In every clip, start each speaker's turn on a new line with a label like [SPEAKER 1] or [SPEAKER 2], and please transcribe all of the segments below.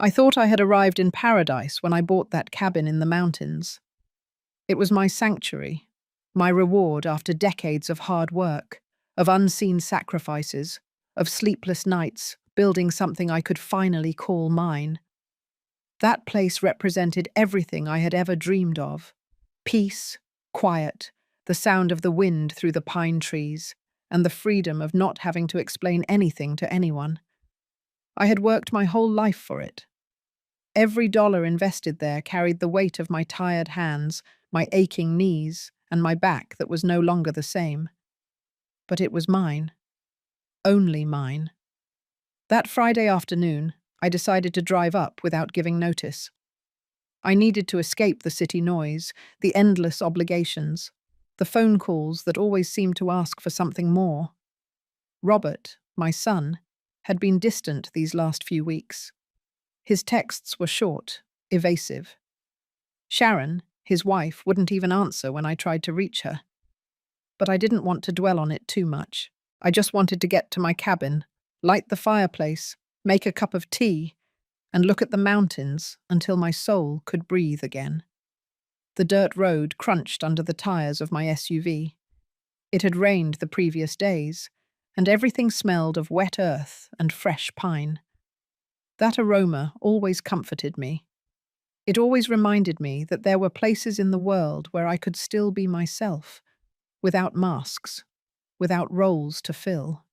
[SPEAKER 1] I thought I had arrived in paradise when I bought that cabin in the mountains. It was my sanctuary, my reward after decades of hard work, of unseen sacrifices, of sleepless nights, building something I could finally call mine. That place represented everything I had ever dreamed of: peace, quiet, the sound of the wind through the pine trees, and the freedom of not having to explain anything to anyone. I had worked my whole life for it. Every dollar invested there carried the weight of my tired hands, my aching knees, and my back that was no longer the same. But it was mine. Only mine. That Friday afternoon, I decided to drive up without giving notice. I needed to escape the city noise, the endless obligations, the phone calls that always seemed to ask for something more. Robert, my son, had been distant these last few weeks. His texts were short, evasive. Sharon, his wife, wouldn't even answer when I tried to reach her. But I didn't want to dwell on it too much. I just wanted to get to my cabin, light the fireplace, make a cup of tea, and look at the mountains until my soul could breathe again. The dirt road crunched under the tires of my SUV. It had rained the previous days, and everything smelled of wet earth and fresh pine. That aroma always comforted me. It always reminded me that there were places in the world where I could still be myself, without masks, without roles to fill.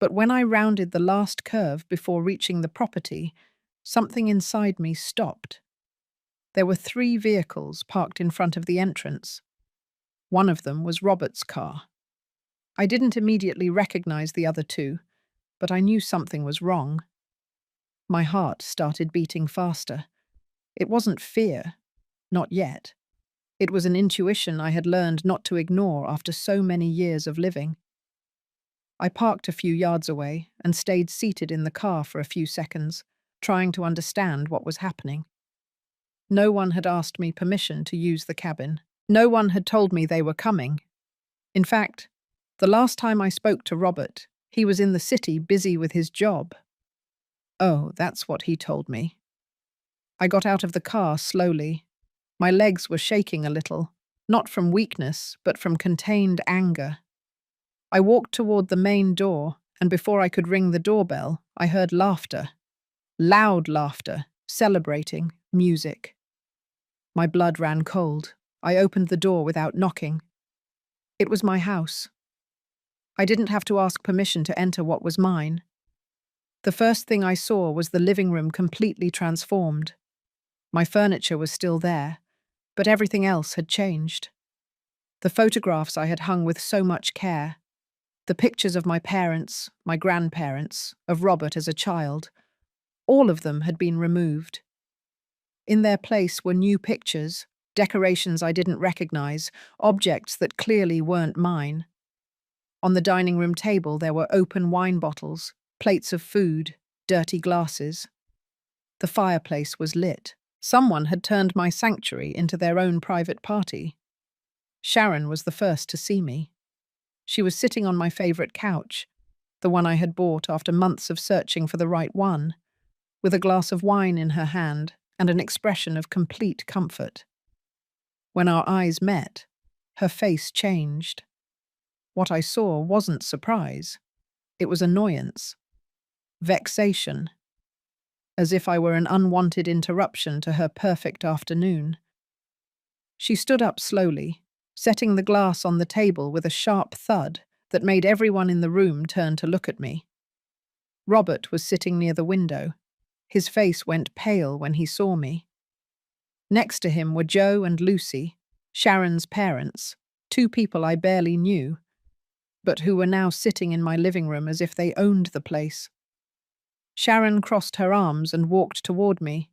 [SPEAKER 1] But when I rounded the last curve before reaching the property, something inside me stopped. There were 3 vehicles parked in front of the entrance. One of them was Robert's car. I didn't immediately recognize the other 2, but I knew something was wrong. My heart started beating faster. It wasn't fear, not yet. It was an intuition I had learned not to ignore after so many years of living. I parked a few yards away and stayed seated in the car for a few seconds, trying to understand what was happening. No one had asked me permission to use the cabin. No one had told me they were coming. In fact, the last time I spoke to Robert, he was in the city busy with his job. Oh, that's what he told me. I got out of the car slowly. My legs were shaking a little, not from weakness, but from contained anger. I walked toward the main door, and before I could ring the doorbell, I heard laughter. Loud laughter, celebrating, music. My blood ran cold. I opened the door without knocking. It was my house. I didn't have to ask permission to enter what was mine. The first thing I saw was the living room completely transformed. My furniture was still there, but everything else had changed. The photographs I had hung with so much care, the pictures of my parents, my grandparents, of Robert as a child, all of them had been removed. In their place were new pictures, decorations I didn't recognize, objects that clearly weren't mine. On the dining room table there were open wine bottles, plates of food, dirty glasses. The fireplace was lit. Someone had turned my sanctuary into their own private party. Sharon was the first to see me. She was sitting on my favorite couch, the one I had bought after months of searching for the right one, with a glass of wine in her hand and an expression of complete comfort. When our eyes met, her face changed. What I saw wasn't surprise. It was annoyance, vexation, as if I were an unwanted interruption to her perfect afternoon. She stood up slowly, setting the glass on the table with a sharp thud that made everyone in the room turn to look at me. Robert was sitting near the window. His face went pale when he saw me. Next to him were Joe and Lucy, Sharon's parents, 2 people I barely knew, but who were now sitting in my living room as if they owned the place. Sharon crossed her arms and walked toward me.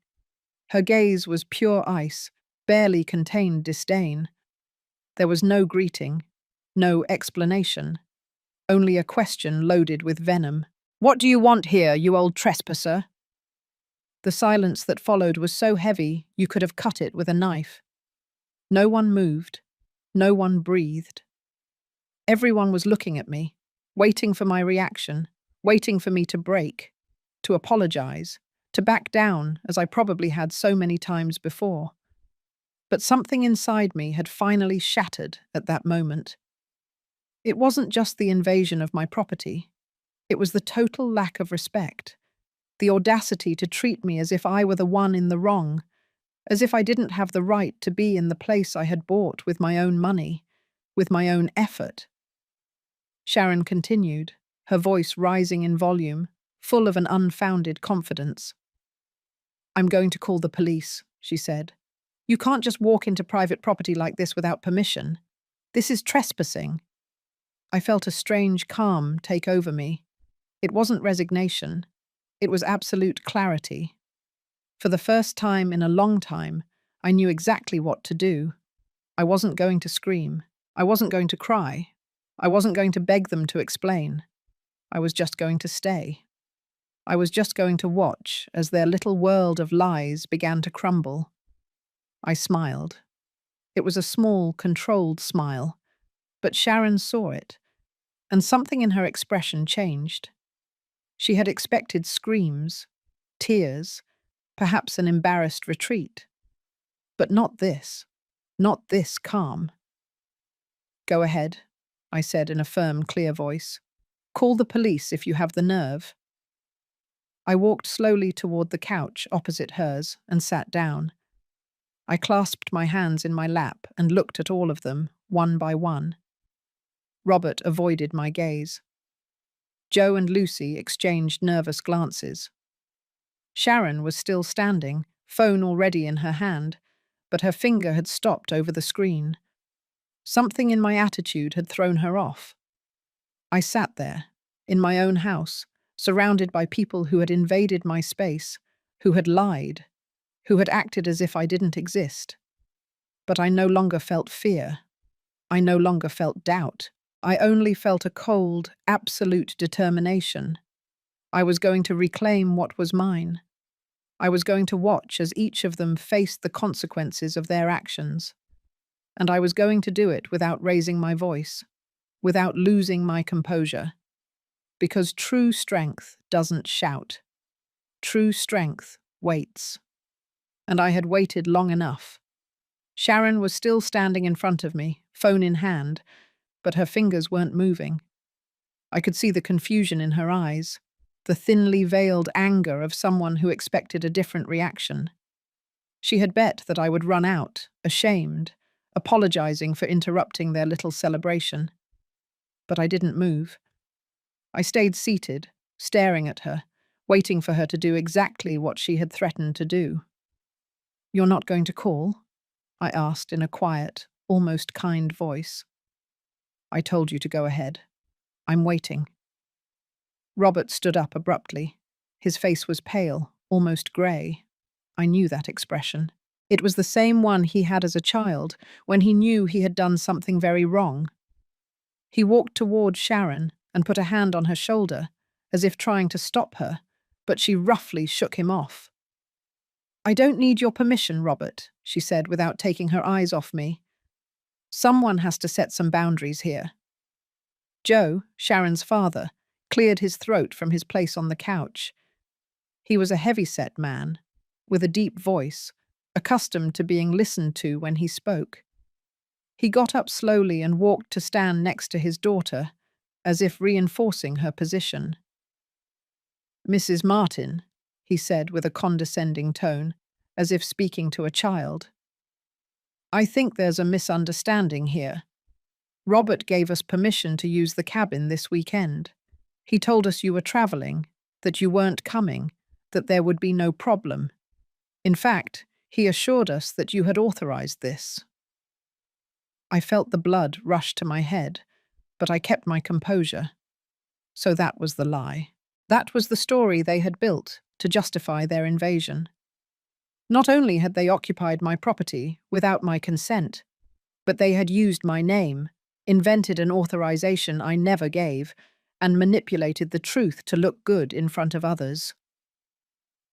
[SPEAKER 1] Her gaze was pure ice, barely contained disdain. There was no greeting, no explanation, only a question loaded with venom. "What do you want here, you old trespasser?" The silence that followed was so heavy you could have cut it with a knife. No one moved. No one breathed. Everyone was looking at me, waiting for my reaction, waiting for me to break, to apologize, to back down as I probably had so many times before. But something inside me had finally shattered at that moment. It wasn't just the invasion of my property. It was the total lack of respect, the audacity to treat me as if I were the one in the wrong, as if I didn't have the right to be in the place I had bought with my own money, with my own effort. Sharon continued, her voice rising in volume, full of an unfounded confidence. "I'm going to call the police," she said. "You can't just walk into private property like this without permission. This is trespassing." I felt a strange calm take over me. It wasn't resignation. It was absolute clarity. For the first time in a long time, I knew exactly what to do. I wasn't going to scream. I wasn't going to cry. I wasn't going to beg them to explain. I was just going to stay. I was just going to watch as their little world of lies began to crumble. I smiled. It was a small, controlled smile, but Sharon saw it, and something in her expression changed. She had expected screams, tears, perhaps an embarrassed retreat. But not this calm. "Go ahead," I said in a firm, clear voice. "Call the police if you have the nerve." I walked slowly toward the couch opposite hers and sat down. I clasped my hands in my lap and looked at all of them, one by one. Robert avoided my gaze. Joe and Lucy exchanged nervous glances. Sharon was still standing, phone already in her hand, but her finger had stopped over the screen. Something in my attitude had thrown her off. I sat there, in my own house, surrounded by people who had invaded my space, who had lied, who had acted as if I didn't exist. But I no longer felt fear. I no longer felt doubt. I only felt a cold, absolute determination. I was going to reclaim what was mine. I was going to watch as each of them faced the consequences of their actions. And I was going to do it without raising my voice, without losing my composure. Because true strength doesn't shout. True strength waits. And I had waited long enough. Sharon was still standing in front of me, phone in hand, but her fingers weren't moving. I could see the confusion in her eyes, the thinly veiled anger of someone who expected a different reaction. She had bet that I would run out, ashamed, apologizing for interrupting their little celebration. But I didn't move. I stayed seated, staring at her, waiting for her to do exactly what she had threatened to do. "You're not going to call?" I asked in a quiet, almost kind voice. "I told you to go ahead. I'm waiting." Robert stood up abruptly. His face was pale, almost grey. I knew that expression. It was the same one he had as a child, when he knew he had done something very wrong. He walked toward Sharon and put a hand on her shoulder, as if trying to stop her, but she roughly shook him off. "I don't need your permission, Robert," she said without taking her eyes off me. "Someone has to set some boundaries here." Joe, Sharon's father, cleared his throat from his place on the couch. He was a heavy-set man, with a deep voice, accustomed to being listened to when he spoke. He got up slowly and walked to stand next to his daughter, as if reinforcing her position. "Mrs. Martin," he said with a condescending tone, as if speaking to a child. "I think there's a misunderstanding here. Robert gave us permission to use the cabin this weekend. He told us you were traveling, that you weren't coming, that there would be no problem. In fact, he assured us that you had authorized this." I felt the blood rush to my head, but I kept my composure. So that was the lie. That was the story they had built to justify their invasion. Not only had they occupied my property without my consent, but they had used my name, invented an authorization I never gave, and manipulated the truth to look good in front of others.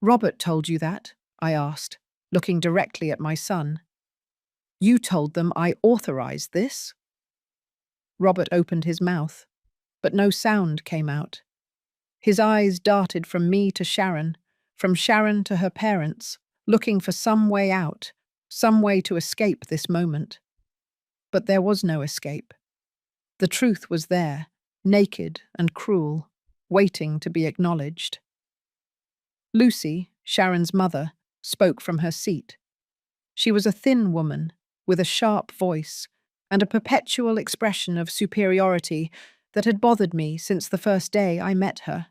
[SPEAKER 1] "Robert told you that?" I asked, looking directly at my son. "You told them I authorized this?" Robert opened his mouth, but no sound came out. His eyes darted from me to Sharon, from Sharon to her parents, looking for some way out, some way to escape this moment. But there was no escape. The truth was there, naked and cruel, waiting to be acknowledged. Lucy, Sharon's mother, spoke from her seat. She was a thin woman, with a sharp voice, and a perpetual expression of superiority that had bothered me since the first day I met her.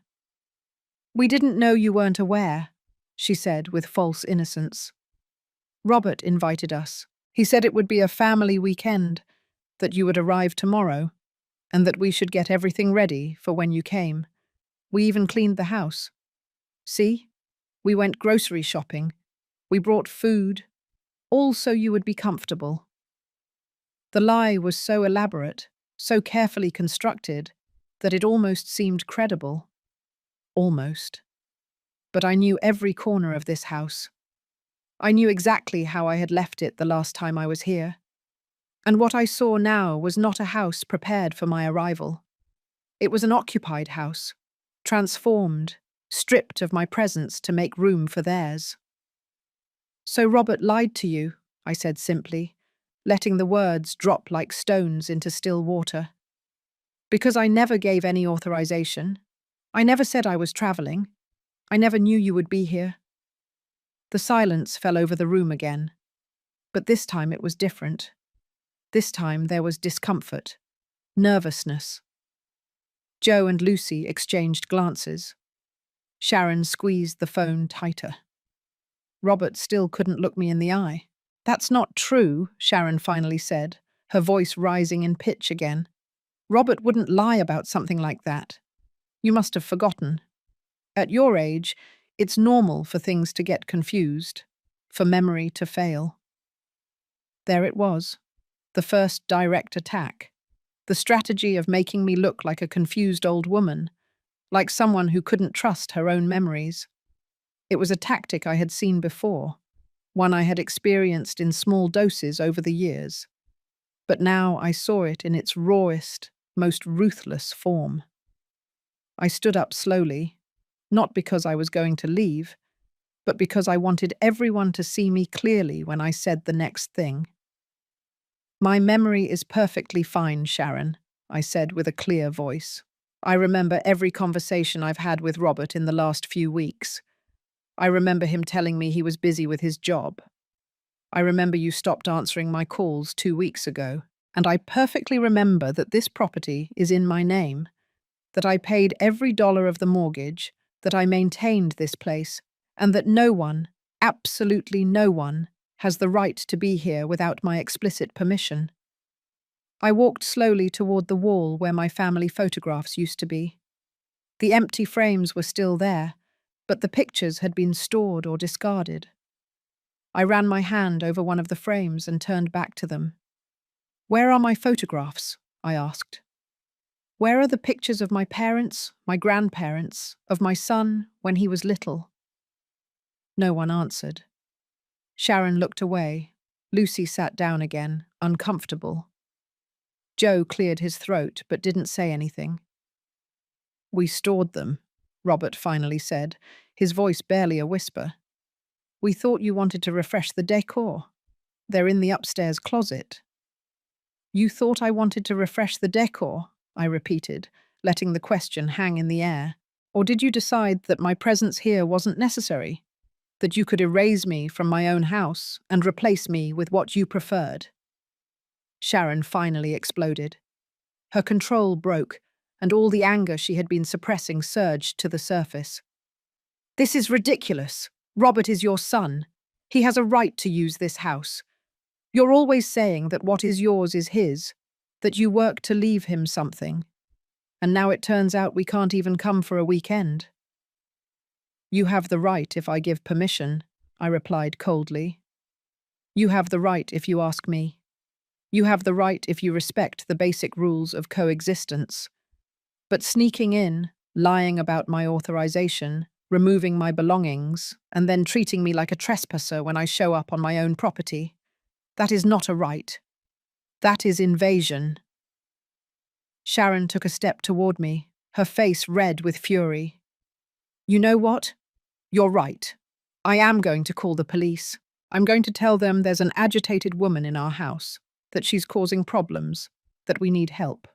[SPEAKER 1] "We didn't know you weren't aware," she said with false innocence. "Robert invited us. He said it would be a family weekend, that you would arrive tomorrow, and that we should get everything ready for when you came. We even cleaned the house. See? We went grocery shopping. We brought food, all so you would be comfortable." The lie was so elaborate, so carefully constructed, that it almost seemed credible. Almost. But I knew every corner of this house. I knew exactly how I had left it the last time I was here. And what I saw now was not a house prepared for my arrival. It was an occupied house, transformed, stripped of my presence to make room for theirs. "So Robert lied to you," I said simply, letting the words drop like stones into still water. "Because I never gave any authorization. I never said I was traveling. I never knew you would be here." The silence fell over the room again. But this time it was different. This time there was discomfort, nervousness. Joe and Lucy exchanged glances. Sharon squeezed the phone tighter. Robert still couldn't look me in the eye. "That's not true," Sharon finally said, her voice rising in pitch again. "Robert wouldn't lie about something like that. You must have forgotten. At your age, it's normal for things to get confused, for memory to fail." There it was, the first direct attack, the strategy of making me look like a confused old woman, like someone who couldn't trust her own memories. It was a tactic I had seen before, one I had experienced in small doses over the years. But now I saw it in its rawest, most ruthless form. I stood up slowly, not because I was going to leave, but because I wanted everyone to see me clearly when I said the next thing. "My memory is perfectly fine, Sharon," I said with a clear voice. "I remember every conversation I've had with Robert in the last few weeks. I remember him telling me he was busy with his job. I remember you stopped answering my calls 2 weeks ago, and I perfectly remember that this property is in my name, that I paid every dollar of the mortgage, that I maintained this place, and that no one, absolutely no one, has the right to be here without my explicit permission." I walked slowly toward the wall where my family photographs used to be. The empty frames were still there, but the pictures had been stored or discarded. I ran my hand over one of the frames and turned back to them. "Where are my photographs?" I asked. "Where are the pictures of my parents, my grandparents, of my son when he was little?" No one answered. Sharon looked away. Lucy sat down again, uncomfortable. Joe cleared his throat but didn't say anything. "We stored them," Robert finally said, his voice barely a whisper. "We thought you wanted to refresh the decor. They're in the upstairs closet." "You thought I wanted to refresh the decor?" I repeated, letting the question hang in the air. "Or did you decide that my presence here wasn't necessary? That you could erase me from my own house and replace me with what you preferred?" Sharon finally exploded. Her control broke, and all the anger she had been suppressing surged to the surface. "This is ridiculous. Robert is your son. He has a right to use this house. You're always saying that what is yours is his, that you work to leave him something. And now it turns out we can't even come for a weekend." "You have the right if I give permission," I replied coldly. "You have the right if you ask me. You have the right if you respect the basic rules of coexistence. But sneaking in, lying about my authorization, removing my belongings, and then treating me like a trespasser when I show up on my own property, that is not a right. That is invasion." Sharon took a step toward me, her face red with fury. "You know what? You're right. I am going to call the police. I'm going to tell them there's an agitated woman in our house, that she's causing problems, that we need help.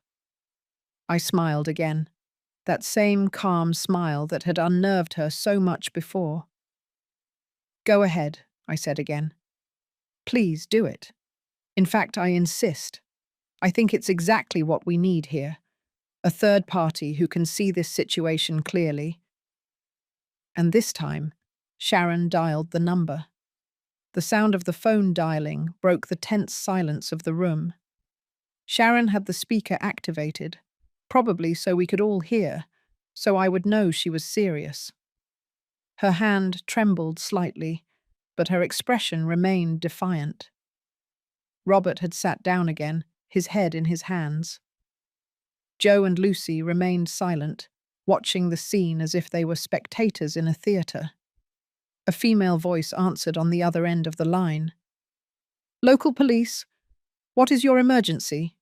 [SPEAKER 1] I smiled again, that same calm smile that had unnerved her so much before. Go ahead, I said again. Please do it. In fact, I insist. I think it's exactly what we need here. A third party who can see this situation clearly. And this time, Sharon dialed the number. The sound of the phone dialing broke the tense silence of the room. Sharon had the speaker activated, probably so we could all hear, so I would know she was serious. Her hand trembled slightly, but her expression remained defiant. Robert had sat down again, his head in his hands. Joe and Lucy remained silent, watching the scene as if they were spectators in a theatre. A female voice answered on the other end of the line. Local police, what is your emergency?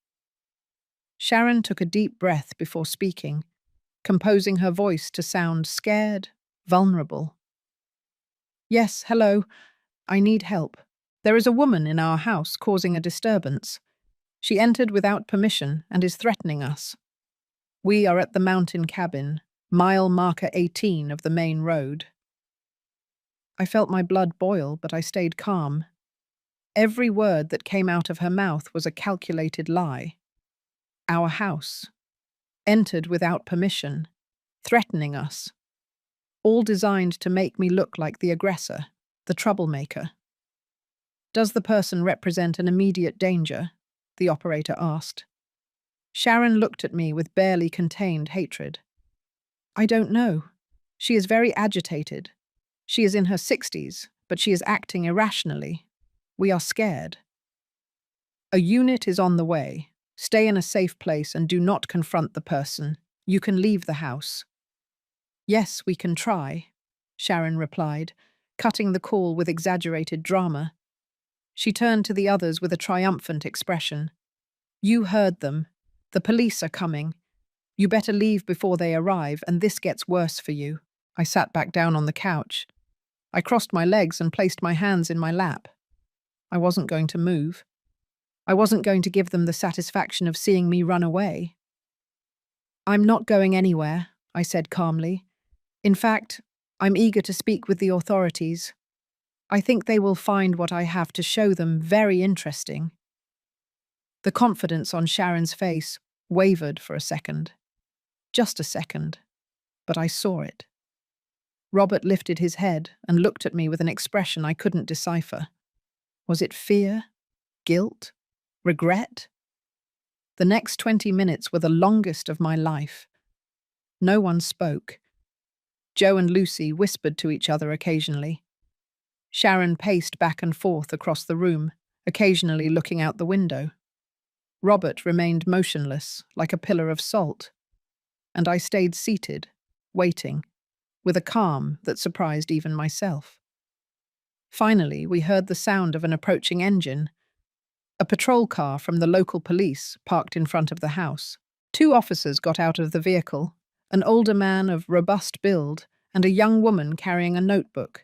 [SPEAKER 1] Sharon took a deep breath before speaking, composing her voice to sound scared, vulnerable. Yes, hello. I need help. There is a woman in our house causing a disturbance. She entered without permission and is threatening us. We are at the mountain cabin, mile marker 18 of the main road. I felt my blood boil, but I stayed calm. Every word that came out of her mouth was a calculated lie. Our house. Entered without permission. Threatening us. All designed to make me look like the aggressor, the troublemaker. Does the person represent an immediate danger? The operator asked. Sharon looked at me with barely contained hatred. I don't know. She is very agitated. She is in her 60s, but she is acting irrationally. We are scared. A unit is on the way. Stay in a safe place and do not confront the person. You can leave the house. Yes, we can try, Sharon replied, cutting the call with exaggerated drama. She turned to the others with a triumphant expression. You heard them. The police are coming. You better leave before they arrive, and this gets worse for you. I sat back down on the couch. I crossed my legs and placed my hands in my lap. I wasn't going to move. I wasn't going to give them the satisfaction of seeing me run away. I'm not going anywhere, I said calmly. In fact, I'm eager to speak with the authorities. I think they will find what I have to show them very interesting. The confidence on Sharon's face wavered for a second. Just a second. But I saw it. Robert lifted his head and looked at me with an expression I couldn't decipher. Was it fear? Guilt? Regret? The next 20 minutes were the longest of my life. No one spoke. Joe and Lucy whispered to each other occasionally. Sharon paced back and forth across the room, occasionally looking out the window. Robert remained motionless, like a pillar of salt, and I stayed seated, waiting, with a calm that surprised even myself. Finally, we heard the sound of an approaching engine. A patrol car from the local police parked in front of the house. 2 officers got out of the vehicle, an older man of robust build and a young woman carrying a notebook.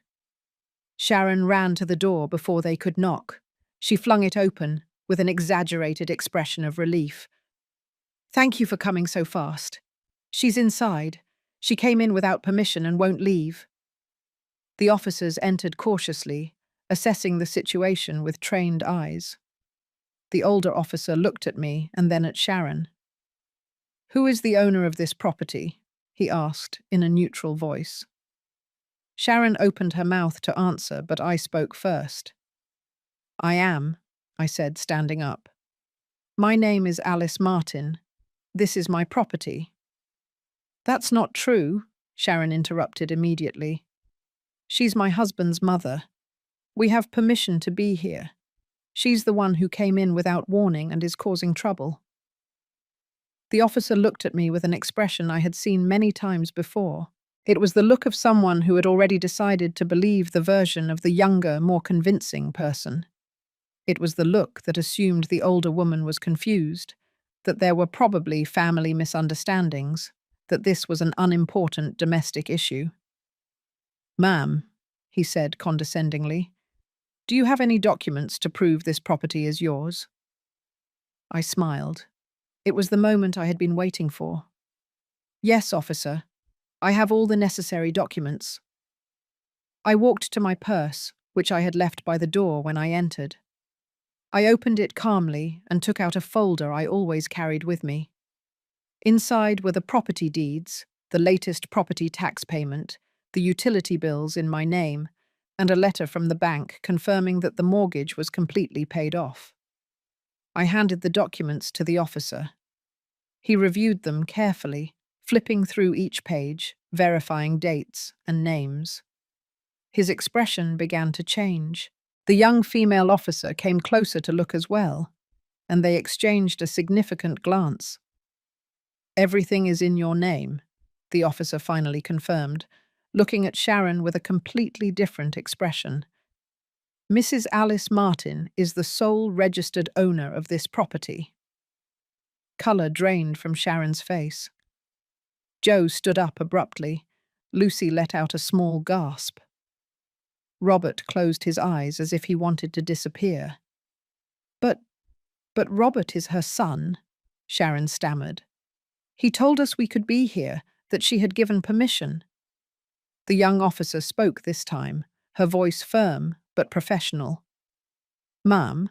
[SPEAKER 1] Sharon ran to the door before they could knock. She flung it open with an exaggerated expression of relief. Thank you for coming so fast. She's inside. She came in without permission and won't leave. The officers entered cautiously, assessing the situation with trained eyes. The older officer looked at me and then at Sharon. Who is the owner of this property? He asked in a neutral voice. Sharon opened her mouth to answer, but I spoke first. I am, I said, standing up. My name is Alice Martin. This is my property. That's not true, Sharon interrupted immediately. She's my husband's mother. We have permission to be here. She's the one who came in without warning and is causing trouble. The officer looked at me with an expression I had seen many times before. It was the look of someone who had already decided to believe the version of the younger, more convincing person. It was the look that assumed the older woman was confused, that there were probably family misunderstandings, that this was an unimportant domestic issue. Ma'am, he said condescendingly, do you have any documents to prove this property is yours? I smiled. It was the moment I had been waiting for. Yes, officer. I have all the necessary documents. I walked to my purse, which I had left by the door when I entered. I opened it calmly and took out a folder I always carried with me. Inside were the property deeds, the latest property tax payment, the utility bills in my name, and a letter from the bank confirming that the mortgage was completely paid off. I handed the documents to the officer. He reviewed them carefully, flipping through each page, verifying dates and names. His expression began to change. The young female officer came closer to look as well, and they exchanged a significant glance. Everything is in your name, the officer finally confirmed, looking at Sharon with a completely different expression. Mrs. Alice Martin is the sole registered owner of this property. Colour drained from Sharon's face. Joe stood up abruptly. Lucy let out a small gasp. Robert closed his eyes as if he wanted to disappear. But Robert is her son, Sharon stammered. He told us we could be here, that she had given permission. The young officer spoke this time, her voice firm but professional. Ma'am,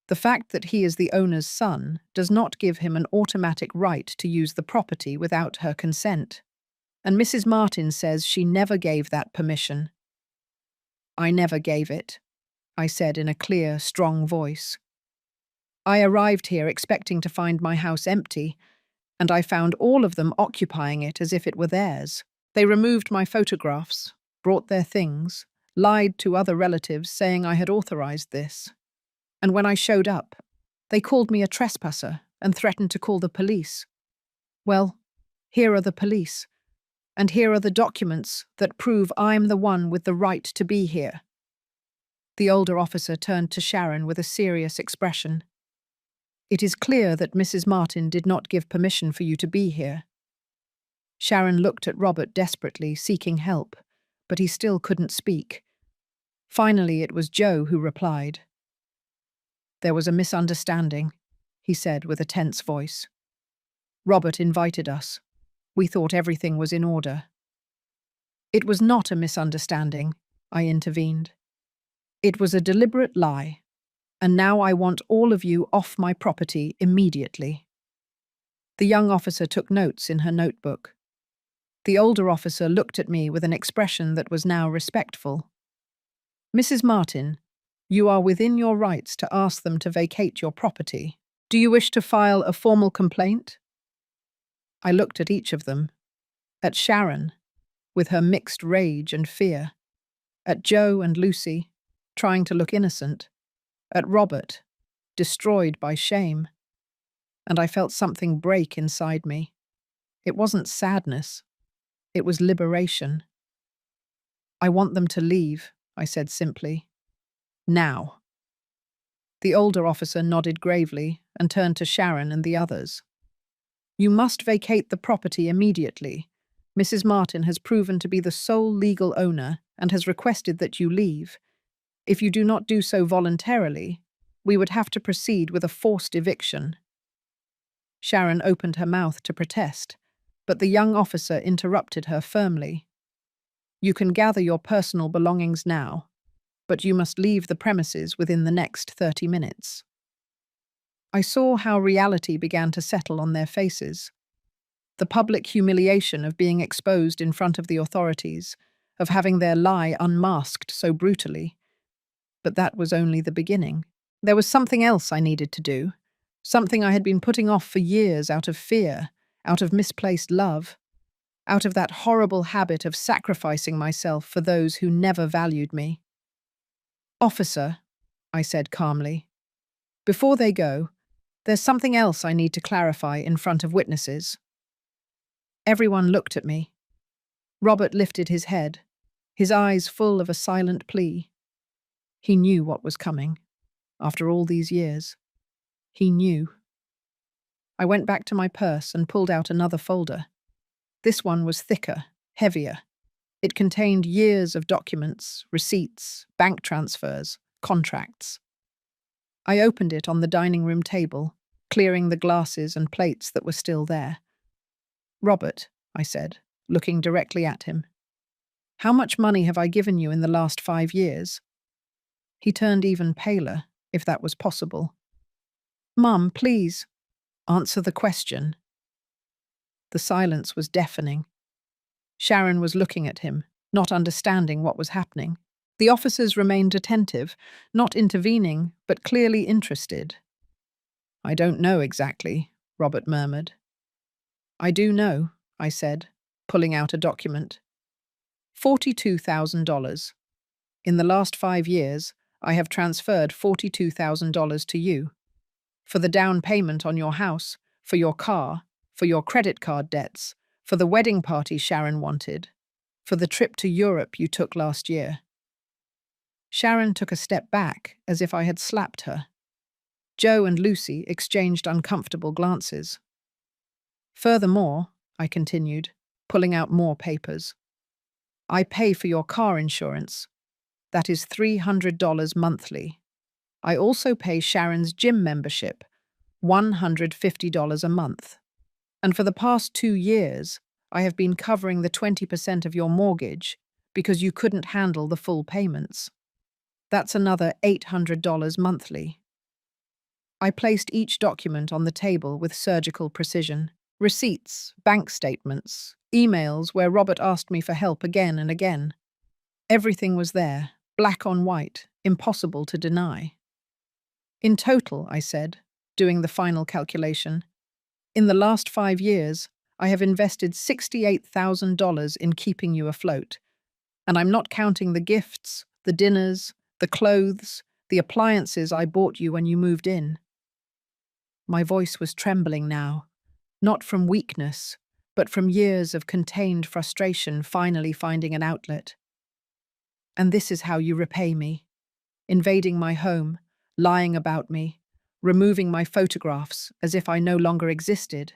[SPEAKER 1] the fact that he is the owner's son does not give him an automatic right to use the property without her consent. And Mrs. Martin says she never gave that permission. I never gave it, I said in a clear, strong voice. I arrived here expecting to find my house empty, and I found all of them occupying it as if it were theirs. They removed my photographs, brought their things, lied to other relatives saying I had authorized this. And when I showed up, they called me a trespasser and threatened to call the police. Well, here are the police, and here are the documents that prove I'm the one with the right to be here. The older officer turned to Sharon with a serious expression. It is clear that Mrs. Martin did not give permission for you to be here. Sharon looked at Robert desperately, seeking help, but he still couldn't speak. Finally, it was Joe who replied. There was a misunderstanding, he said with a tense voice. Robert invited us. We thought everything was in order. It was not a misunderstanding, I intervened. It was a deliberate lie, and now I want all of you off my property immediately. The young officer took notes in her notebook. The older officer looked at me with an expression that was now respectful. Mrs. Martin, you are within your rights to ask them to vacate your property. Do you wish to file a formal complaint? I looked at each of them. At Sharon, with her mixed rage and fear. At Joe and Lucy, trying to look innocent. At Robert, destroyed by shame. And I felt something break inside me. It wasn't sadness. It was liberation. I want them to leave, I said simply. Now. The older officer nodded gravely and turned to Sharon and the others. You must vacate the property immediately. Mrs. Martin has proven to be the sole legal owner and has requested that you leave. If you do not do so voluntarily, we would have to proceed with a forced eviction. Sharon opened her mouth to protest, but the young officer interrupted her firmly. You can gather your personal belongings now, but you must leave the premises within the next 30 minutes. I saw how reality began to settle on their faces. The public humiliation of being exposed in front of the authorities, of having their lie unmasked so brutally. But that was only the beginning. There was something else I needed to do, something I had been putting off for years out of fear, out of misplaced love, out of that horrible habit of sacrificing myself for those who never valued me. Officer, I said calmly, before they go, there's something else I need to clarify in front of witnesses. Everyone looked at me. Robert lifted his head, his eyes full of a silent plea. He knew what was coming. After all these years, he knew. I went back to my purse and pulled out another folder. This one was thicker, heavier. It contained years of documents, receipts, bank transfers, contracts. I opened it on the dining room table, clearing the glasses and plates that were still there. "Robert," I said, looking directly at him, "how much money have I given you in the last 5 years?" He turned even paler, if that was possible. "Mum, please, answer the question." The silence was deafening. Sharon was looking at him, not understanding what was happening. The officers remained attentive, not intervening, but clearly interested. "I don't know exactly," Robert murmured. "I do know," I said, pulling out a document. $42,000. In the last 5 years, I have transferred $42,000 to you. For the down payment on your house, for your car, for your credit card debts, for the wedding party Sharon wanted, for the trip to Europe you took last year. Sharon took a step back, as if I had slapped her. Joe and Lucy exchanged uncomfortable glances. "Furthermore," I continued, pulling out more papers, "I pay for your car insurance. That is $300 monthly. I also pay Sharon's gym membership, $150 a month. And for the past 2 years, I have been covering the 20% of your mortgage because you couldn't handle the full payments. That's another $800 monthly." I placed each document on the table with surgical precision. Receipts, bank statements, emails where Robert asked me for help again and again. Everything was there, black on white, impossible to deny. "In total," I said, doing the final calculation, "in the last 5 years, I have invested $68,000 in keeping you afloat. And I'm not counting the gifts, the dinners, the clothes, the appliances I bought you when you moved in." My voice was trembling now, not from weakness, but from years of contained frustration finally finding an outlet. "And this is how you repay me. Invading my home, lying about me, removing my photographs as if I no longer existed,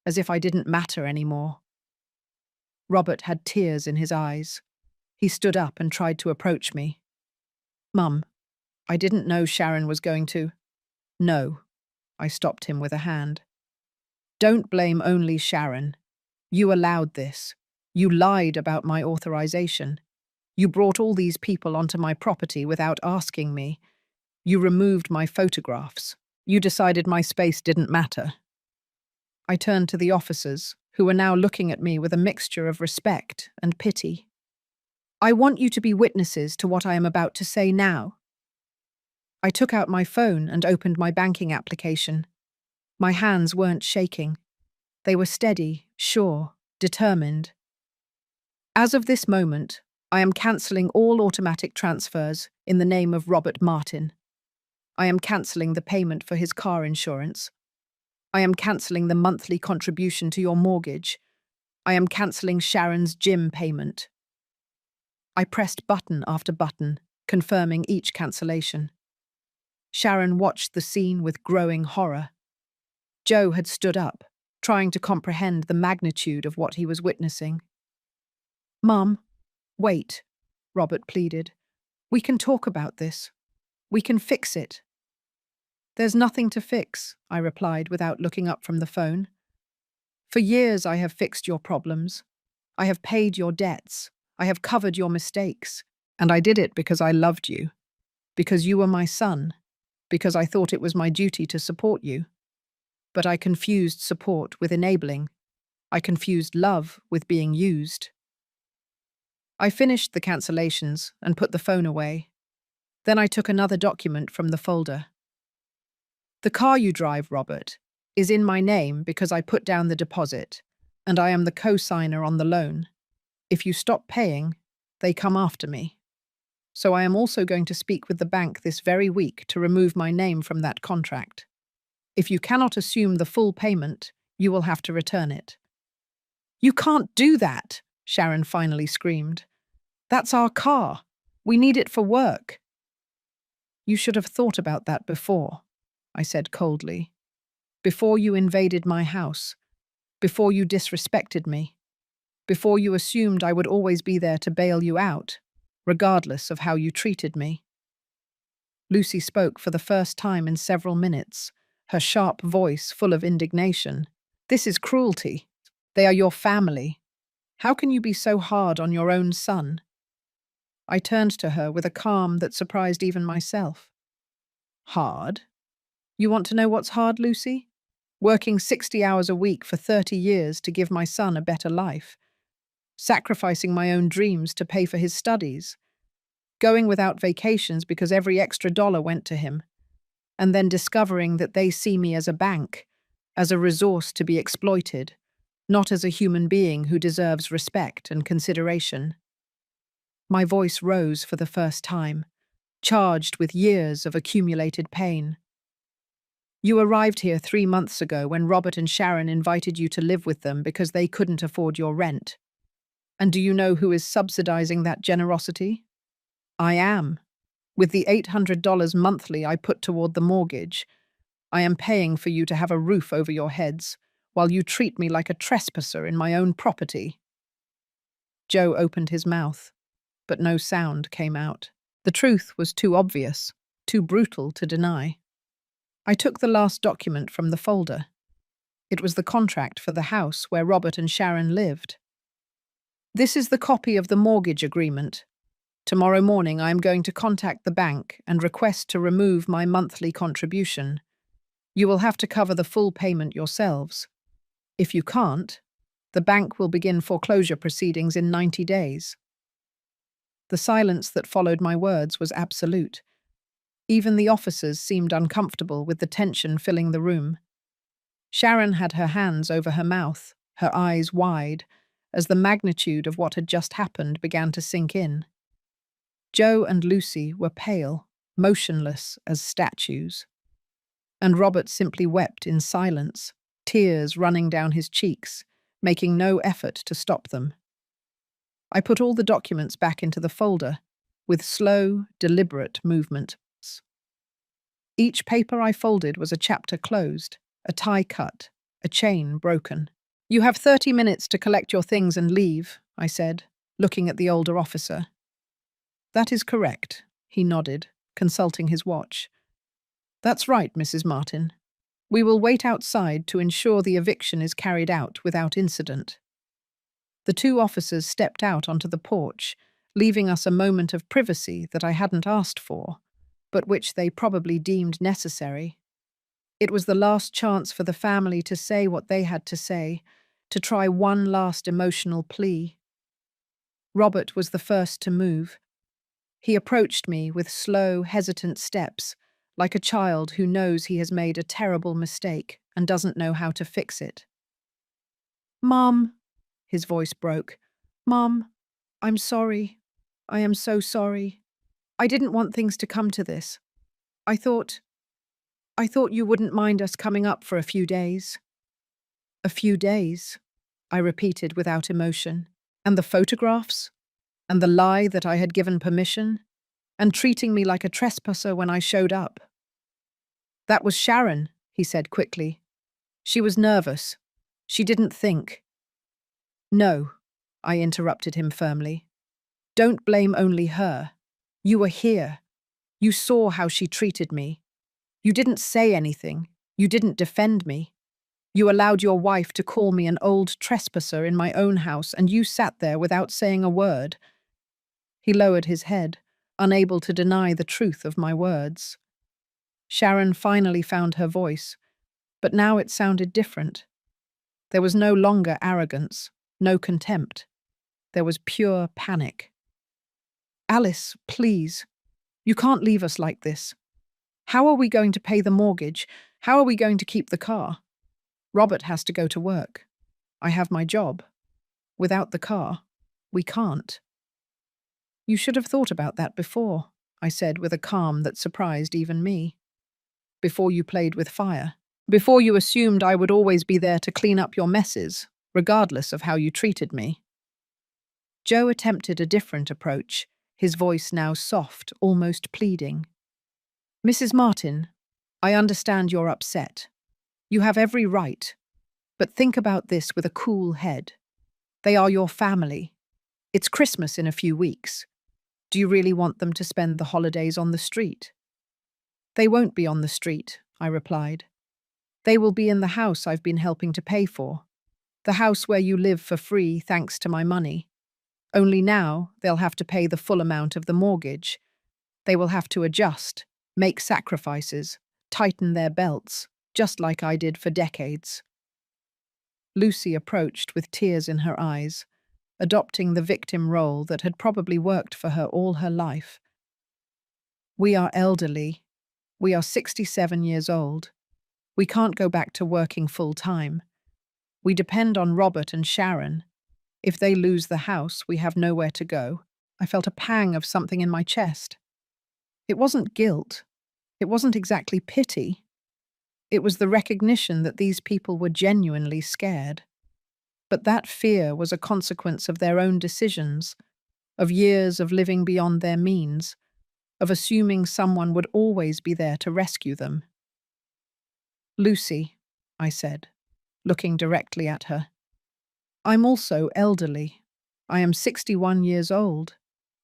[SPEAKER 1] as if I didn't matter anymore." Robert had tears in his eyes. He stood up and tried to approach me. "Mum, I didn't know Sharon was going to—" "No," I stopped him with a hand. "Don't blame only Sharon. You allowed this. You lied about my authorization. You brought all these people onto my property without asking me. You removed my photographs. You decided my space didn't matter." I turned to the officers, who were now looking at me with a mixture of respect and pity. "I want you to be witnesses to what I am about to say now." I took out my phone and opened my banking application. My hands weren't shaking. They were steady, sure, determined. "As of this moment, I am cancelling all automatic transfers in the name of Robert Martin. I am cancelling the payment for his car insurance. I am cancelling the monthly contribution to your mortgage. I am cancelling Sharon's gym payment." I pressed button after button, confirming each cancellation. Sharon watched the scene with growing horror. Joe had stood up, trying to comprehend the magnitude of what he was witnessing. "Mum, wait," Robert pleaded. "We can talk about this. We can fix it." "There's nothing to fix," I replied without looking up from the phone. "For years I have fixed your problems. I have paid your debts. I have covered your mistakes. And I did it because I loved you. Because you were my son. Because I thought it was my duty to support you. But I confused support with enabling. I confused love with being used." I finished the cancellations and put the phone away. Then I took another document from the folder. "The car you drive, Robert, is in my name because I put down the deposit, and I am the co-signer on the loan. If you stop paying, they come after me. So I am also going to speak with the bank this very week to remove my name from that contract. If you cannot assume the full payment, you will have to return it." "You can't do that," Sharon finally screamed. "That's our car. We need it for work." "You should have thought about that before," I said coldly. "Before you invaded my house. Before you disrespected me. before you assumed I would always be there to bail you out, regardless of how you treated me." Lucy spoke for the first time in several minutes, her sharp voice full of indignation. "This is cruelty. They are your family. How can you be so hard on your own son?" I turned to her with a calm that surprised even myself. "Hard? You want to know what's hard, Lucy? Working 60 hours a week for 30 years to give my son a better life. Sacrificing my own dreams to pay for his studies. Going without vacations because every extra dollar went to him. And then discovering that they see me as a bank, as a resource to be exploited, not as a human being who deserves respect and consideration." My voice rose for the first time, charged with years of accumulated pain. "You arrived here 3 months ago when Robert and Sharon invited you to live with them because they couldn't afford your rent. And do you know who is subsidizing that generosity? I am. With the $800 monthly I put toward the mortgage, I am paying for you to have a roof over your heads, while you treat me like a trespasser in my own property." Joe opened his mouth, but no sound came out. The truth was too obvious, too brutal to deny. I took the last document from the folder. It was the contract for the house where Robert and Sharon lived. "This is the copy of the mortgage agreement. Tomorrow morning I am going to contact the bank and request to remove my monthly contribution. You will have to cover the full payment yourselves. If you can't, the bank will begin foreclosure proceedings in 90 days. The silence that followed my words was absolute. Even the officers seemed uncomfortable with the tension filling the room. Sharon had her hands over her mouth, her eyes wide, as the magnitude of what had just happened began to sink in. Joe and Lucy were pale, motionless as statues. And Robert simply wept in silence, tears running down his cheeks, making no effort to stop them. I put all the documents back into the folder, with slow, deliberate movements. Each paper I folded was a chapter closed, a tie cut, a chain broken. "You have 30 minutes to collect your things and leave," I said, looking at the older officer. "That is correct," he nodded, consulting his watch. "That's right, Mrs. Martin. We will wait outside to ensure the eviction is carried out without incident." The two officers stepped out onto the porch, leaving us a moment of privacy that I hadn't asked for, but which they probably deemed necessary. It was the last chance for the family to say what they had to say, to try one last emotional plea. Robert was the first to move. He approached me with slow, hesitant steps, like a child who knows he has made a terrible mistake and doesn't know how to fix it. "Mom," his voice broke. "Mom, I'm sorry. I am so sorry. I didn't want things to come to this. I thought you wouldn't mind us coming up for a few days." "A few days," I repeated without emotion. "And the photographs? And the lie that I had given permission? And treating me like a trespasser when I showed up?" "That was Sharon," he said quickly. "She was nervous. She didn't think." "No," I interrupted him firmly. "Don't blame only her. You were here. You saw how she treated me. You didn't say anything. You didn't defend me. You allowed your wife to call me an old trespasser in my own house, and you sat there without saying a word." He lowered his head, unable to deny the truth of my words. Sharon finally found her voice, but now it sounded different. There was no longer arrogance, no contempt. There was pure panic. "Alice, please. You can't leave us like this. How are we going to pay the mortgage? How are we going to keep the car? Robert has to go to work. I have my job. Without the car, we can't." "You should have thought about that before," I said with a calm that surprised even me. "Before you played with fire. Before you assumed I would always be there to clean up your messes, regardless of how you treated me." Joe attempted a different approach, his voice now soft, almost pleading. "Mrs. Martin, I understand you're upset. You have every right. But think about this with a cool head. They are your family. It's Christmas in a few weeks. Do you really want them to spend the holidays on the street? They won't be on the street, I replied. They will be in the house I've been helping to pay for. The house where you live for free thanks to my money. Only now they'll have to pay the full amount of the mortgage. They will have to adjust, make sacrifices, tighten their belts, just like I did for decades. Lucy approached with tears in her eyes, adopting the victim role that had probably worked for her all her life. We are elderly. We are 67 years old. We can't go back to working full time. We depend on Robert and Sharon. If they lose the house, we have nowhere to go. I felt a pang of something in my chest. It wasn't guilt. It wasn't exactly pity. It was the recognition that these people were genuinely scared. But that fear was a consequence of their own decisions, of years of living beyond their means, of assuming someone would always be there to rescue them. Lucy, I said, looking directly at her. I'm also elderly. I am 61 years old,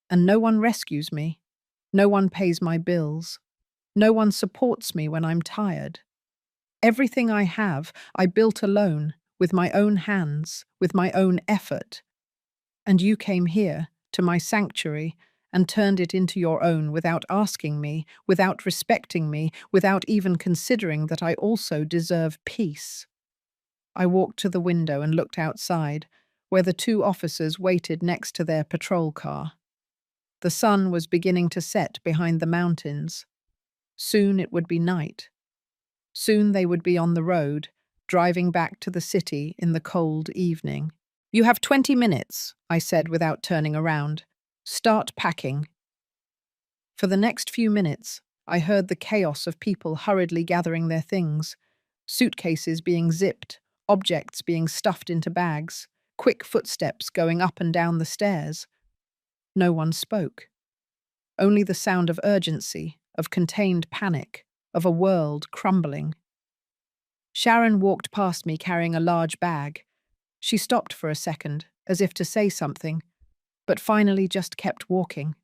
[SPEAKER 1] and no one rescues me. No one pays my bills. No one supports me when I'm tired. Everything I have, I built alone, with my own hands, with my own effort. And you came here, to my sanctuary, and turned it into your own without asking me, without respecting me, without even considering that I also deserve peace. I walked to the window and looked outside, where the two officers waited next to their patrol car. The sun was beginning to set behind the mountains. Soon it would be night. Soon they would be on the road, driving back to the city in the cold evening. You have 20 minutes, I said without turning around. Start packing. For the next few minutes, I heard the chaos of people hurriedly gathering their things, suitcases being zipped, objects being stuffed into bags, quick footsteps going up and down the stairs. No one spoke. Only the sound of urgency, of contained panic, of a world crumbling. Sharon walked past me carrying a large bag. She stopped for a second, as if to say something, but finally just kept walking.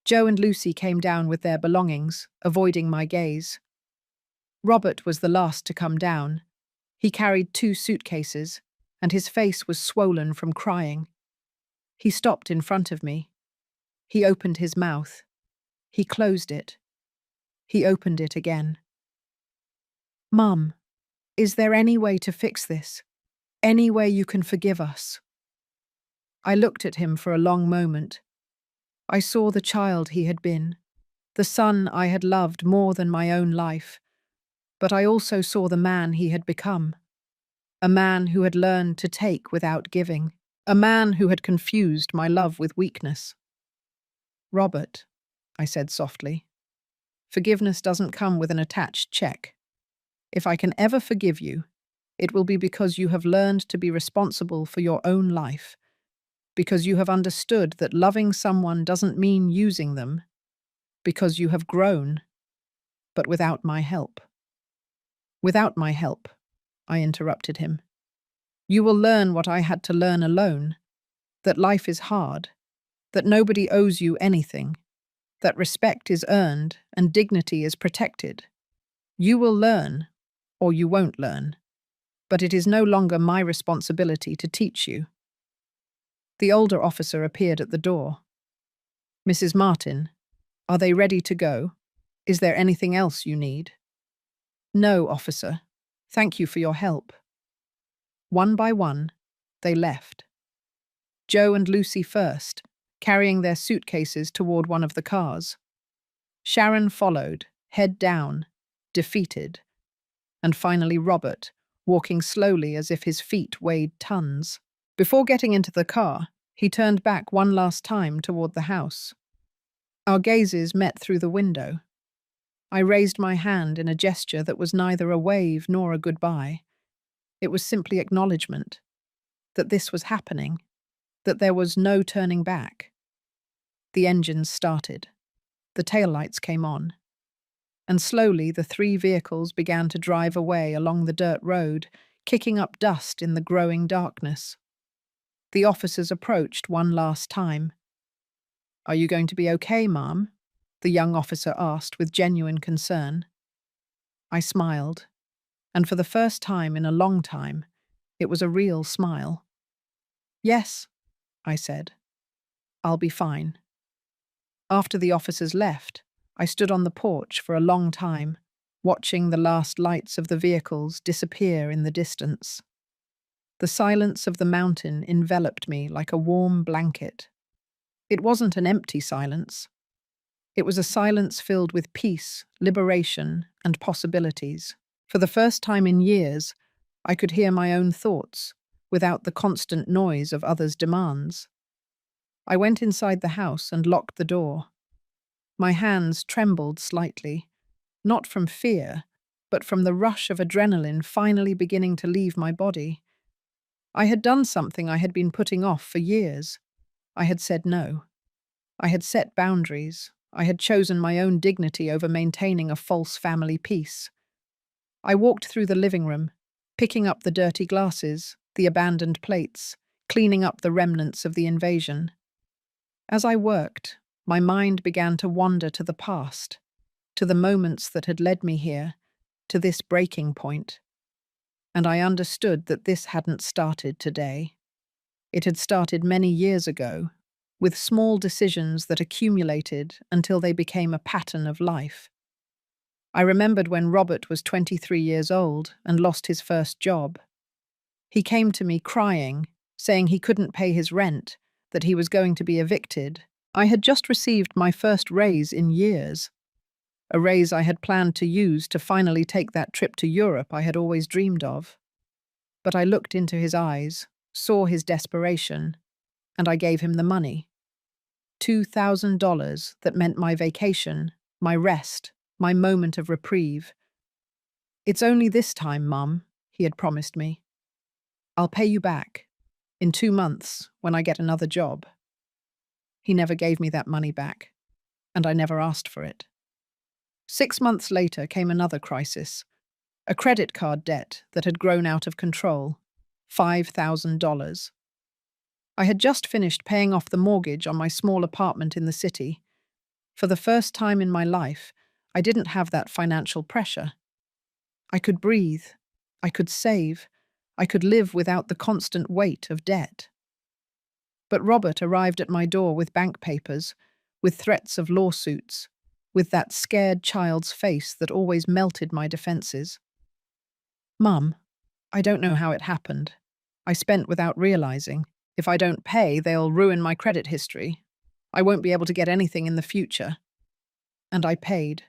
[SPEAKER 1] Joe and Lucy came down with their belongings, avoiding my gaze. Robert was the last to come down. He carried 2 suitcases, and his face was swollen from crying. He stopped in front of me. He opened his mouth. He closed it. He opened it again. Mum, is there any way to fix this? Any way you can forgive us? I looked at him for a long moment. I saw the child he had been, the son I had loved more than my own life, but I also saw the man he had become, a man who had learned to take without giving, a man who had confused my love with weakness. Robert, I said softly, forgiveness doesn't come with an attached check. If I can ever forgive you, it will be because you have learned to be responsible for your own life, because you have understood that loving someone doesn't mean using them, because you have grown, but without my help. Without my help, I interrupted him. You will learn what I had to learn alone, that life is hard, that nobody owes you anything, that respect is earned and dignity is protected. You will learn, or you won't learn, but it is no longer my responsibility to teach you. The older officer appeared at the door. Mrs. Martin, are they ready to go? Is there anything else you need? No, officer. Thank you for your help. One by one, they left. Joe and Lucy first, carrying their suitcases toward one of the cars. Sharon followed, head down, defeated. And finally Robert, walking slowly as if his feet weighed tons. Before getting into the car, he turned back one last time toward the house. Our gazes met through the window. I raised my hand in a gesture that was neither a wave nor a goodbye. It was simply acknowledgement that this was happening, that there was no turning back. The engines started. The taillights came on. And slowly the 3 vehicles began to drive away along the dirt road, kicking up dust in the growing darkness. The officers approached one last time. "Are you going to be okay, Ma'am?" the young officer asked with genuine concern. I smiled, and for the first time in a long time, it was a real smile. "Yes," I said. "I'll be fine." After the officers left, I stood on the porch for a long time, watching the last lights of the vehicles disappear in the distance. The silence of the mountain enveloped me like a warm blanket. It wasn't an empty silence. It was a silence filled with peace, liberation, and possibilities. For the first time in years, I could hear my own thoughts without the constant noise of others' demands. I went inside the house and locked the door. My hands trembled slightly, not from fear, but from the rush of adrenaline finally beginning to leave my body. I had done something I had been putting off for years. I had said no. I had set boundaries. I had chosen my own dignity over maintaining a false family peace. I walked through the living room, picking up the dirty glasses, the abandoned plates, cleaning up the remnants of the invasion. As I worked, my mind began to wander to the past, to the moments that had led me here, to this breaking point. And I understood that this hadn't started today. It had started many years ago, with small decisions that accumulated until they became a pattern of life. I remembered when Robert was 23 years old and lost his first job. He came to me crying, saying he couldn't pay his rent, that he was going to be evicted. I had just received my first raise in years, a raise I had planned to use to finally take that trip to Europe I had always dreamed of. But I looked into his eyes, saw his desperation, and I gave him the money. $2,000 that meant my vacation, my rest, my moment of reprieve. "It's only this time, Mum," he had promised me. "I'll pay you back in 2 months when I get another job." He never gave me that money back, and I never asked for it. 6 months later came another crisis, a credit card debt that had grown out of control, $5,000. I had just finished paying off the mortgage on my small apartment in the city. For the first time in my life, I didn't have that financial pressure. I could breathe, I could save, I could live without the constant weight of debt. But Robert arrived at my door with bank papers, with threats of lawsuits, with that scared child's face that always melted my defenses. "Mum, I don't know how it happened. I spent without realizing. If I don't pay, they'll ruin my credit history. I won't be able to get anything in the future." And I paid.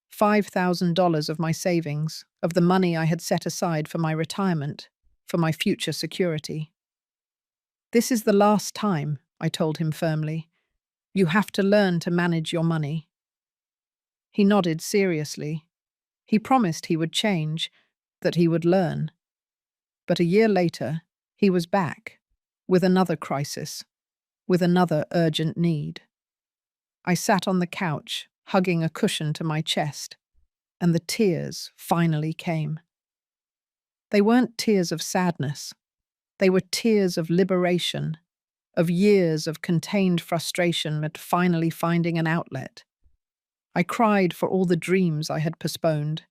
[SPEAKER 1] $5,000 of my savings, of the money I had set aside for my retirement, for my future security. "This is the last time," I told him firmly. "You have to learn to manage your money." He nodded seriously. He promised he would change, that he would learn. But a year later, he was back, with another crisis, with another urgent need. I sat on the couch, hugging a cushion to my chest, and the tears finally came. They weren't tears of sadness. They were tears of liberation, of years of contained frustration at finally finding an outlet. I cried for all the dreams I had postponed,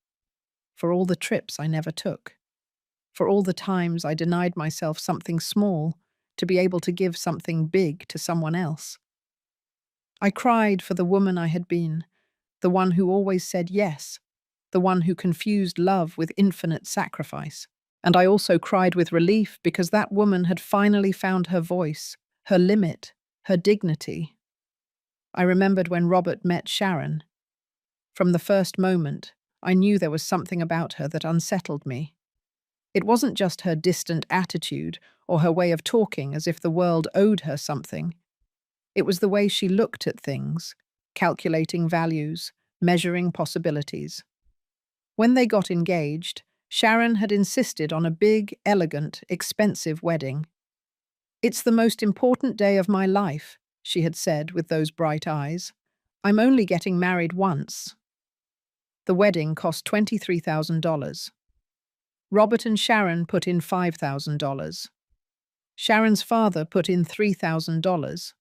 [SPEAKER 1] for all the trips I never took, for all the times I denied myself something small to be able to give something big to someone else. I cried for the woman I had been, the one who always said yes, the one who confused love with infinite sacrifice. And I also cried with relief because that woman had finally found her voice, her limit, her dignity. I remembered when Robert met Sharon. From the first moment, I knew there was something about her that unsettled me. It wasn't just her distant attitude or her way of talking as if the world owed her something. It was the way she looked at things, calculating values, measuring possibilities. When they got engaged, Sharon had insisted on a big, elegant, expensive wedding. "It's the most important day of my life," she had said with those bright eyes. "I'm only getting married once." The wedding cost $23,000. Robert and Sharon put in $5,000. Sharon's father put in $3,000,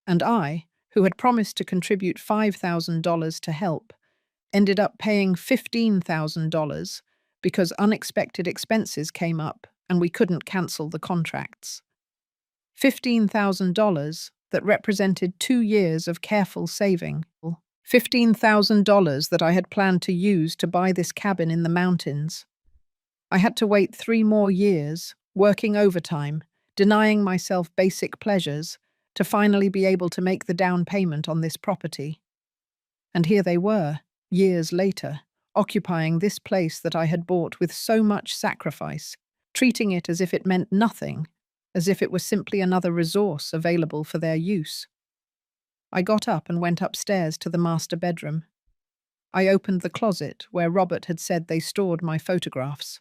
[SPEAKER 1] and I, who had promised to contribute $5,000 to help, ended up paying $15,000 because unexpected expenses came up and we couldn't cancel the contracts. $15,000 that represented 2 years of careful saving. $15,000 that I had planned to use to buy this cabin in the mountains. I had to wait 3 more years, working overtime, denying myself basic pleasures, to finally be able to make the down payment on this property. And here they were, years later, occupying this place that I had bought with so much sacrifice, treating it as if it meant nothing, as if it was simply another resource available for their use. I got up and went upstairs to the master bedroom. I opened the closet where Robert had said they stored my photographs.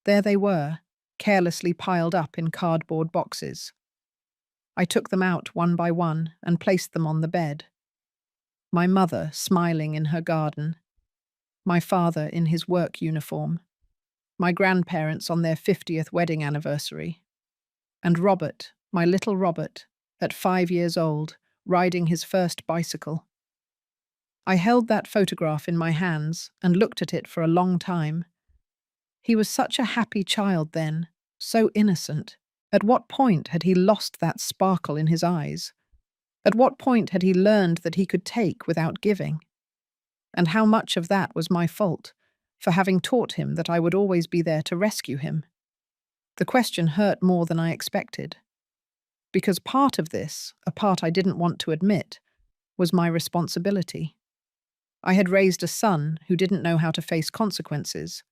[SPEAKER 1] There they were, carelessly piled up in cardboard boxes. I took them out one by one and placed them on the bed. My mother smiling in her garden. My father in his work uniform. My grandparents on their 50th wedding anniversary. And Robert, my little Robert, at 5 years old, riding his first bicycle. I held that photograph in my hands and looked at it for a long time. He was such a happy child then, so innocent. At what point had he lost that sparkle in his eyes? At what point had he learned that he could take without giving? And how much of that was my fault, for having taught him that I would always be there to rescue him? The question hurt more than I expected. Because part of this, a part I didn't want to admit, was my responsibility. I had raised a son who didn't know how to face consequences,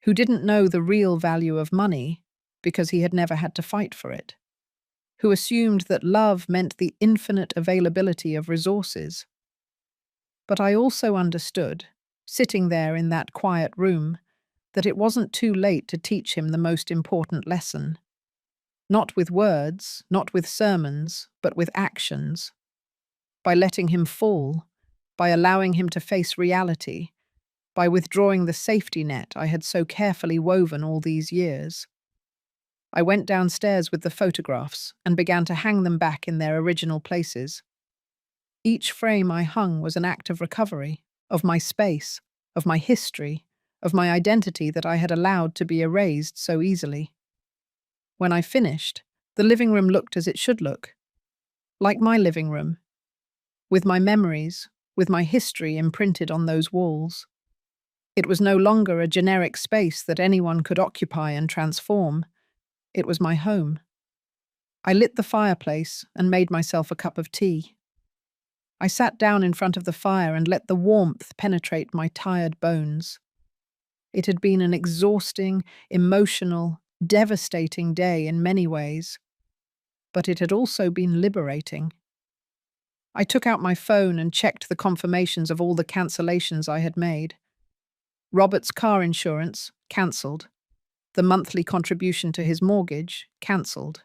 [SPEAKER 1] who didn't know the real value of money because he had never had to fight for it, who assumed that love meant the infinite availability of resources. But I also understood, sitting there in that quiet room, that it wasn't too late to teach him the most important lesson. Not with words, not with sermons, but with actions. By letting him fall, by allowing him to face reality, by withdrawing the safety net I had so carefully woven all these years. I went downstairs with the photographs and began to hang them back in their original places. Each frame I hung was an act of recovery, of my space, of my history, of my identity that I had allowed to be erased so easily. When I finished, the living room looked as it should look. Like my living room, with my memories, with my history imprinted on those walls. It was no longer a generic space that anyone could occupy and transform. It was my home. I lit the fireplace and made myself a cup of tea. I sat down in front of the fire and let the warmth penetrate my tired bones. It had been an exhausting, emotional, devastating day in many ways, but it had also been liberating. I took out my phone and checked the confirmations of all the cancellations I had made. Robert's car insurance, cancelled. The monthly contribution to his mortgage, cancelled.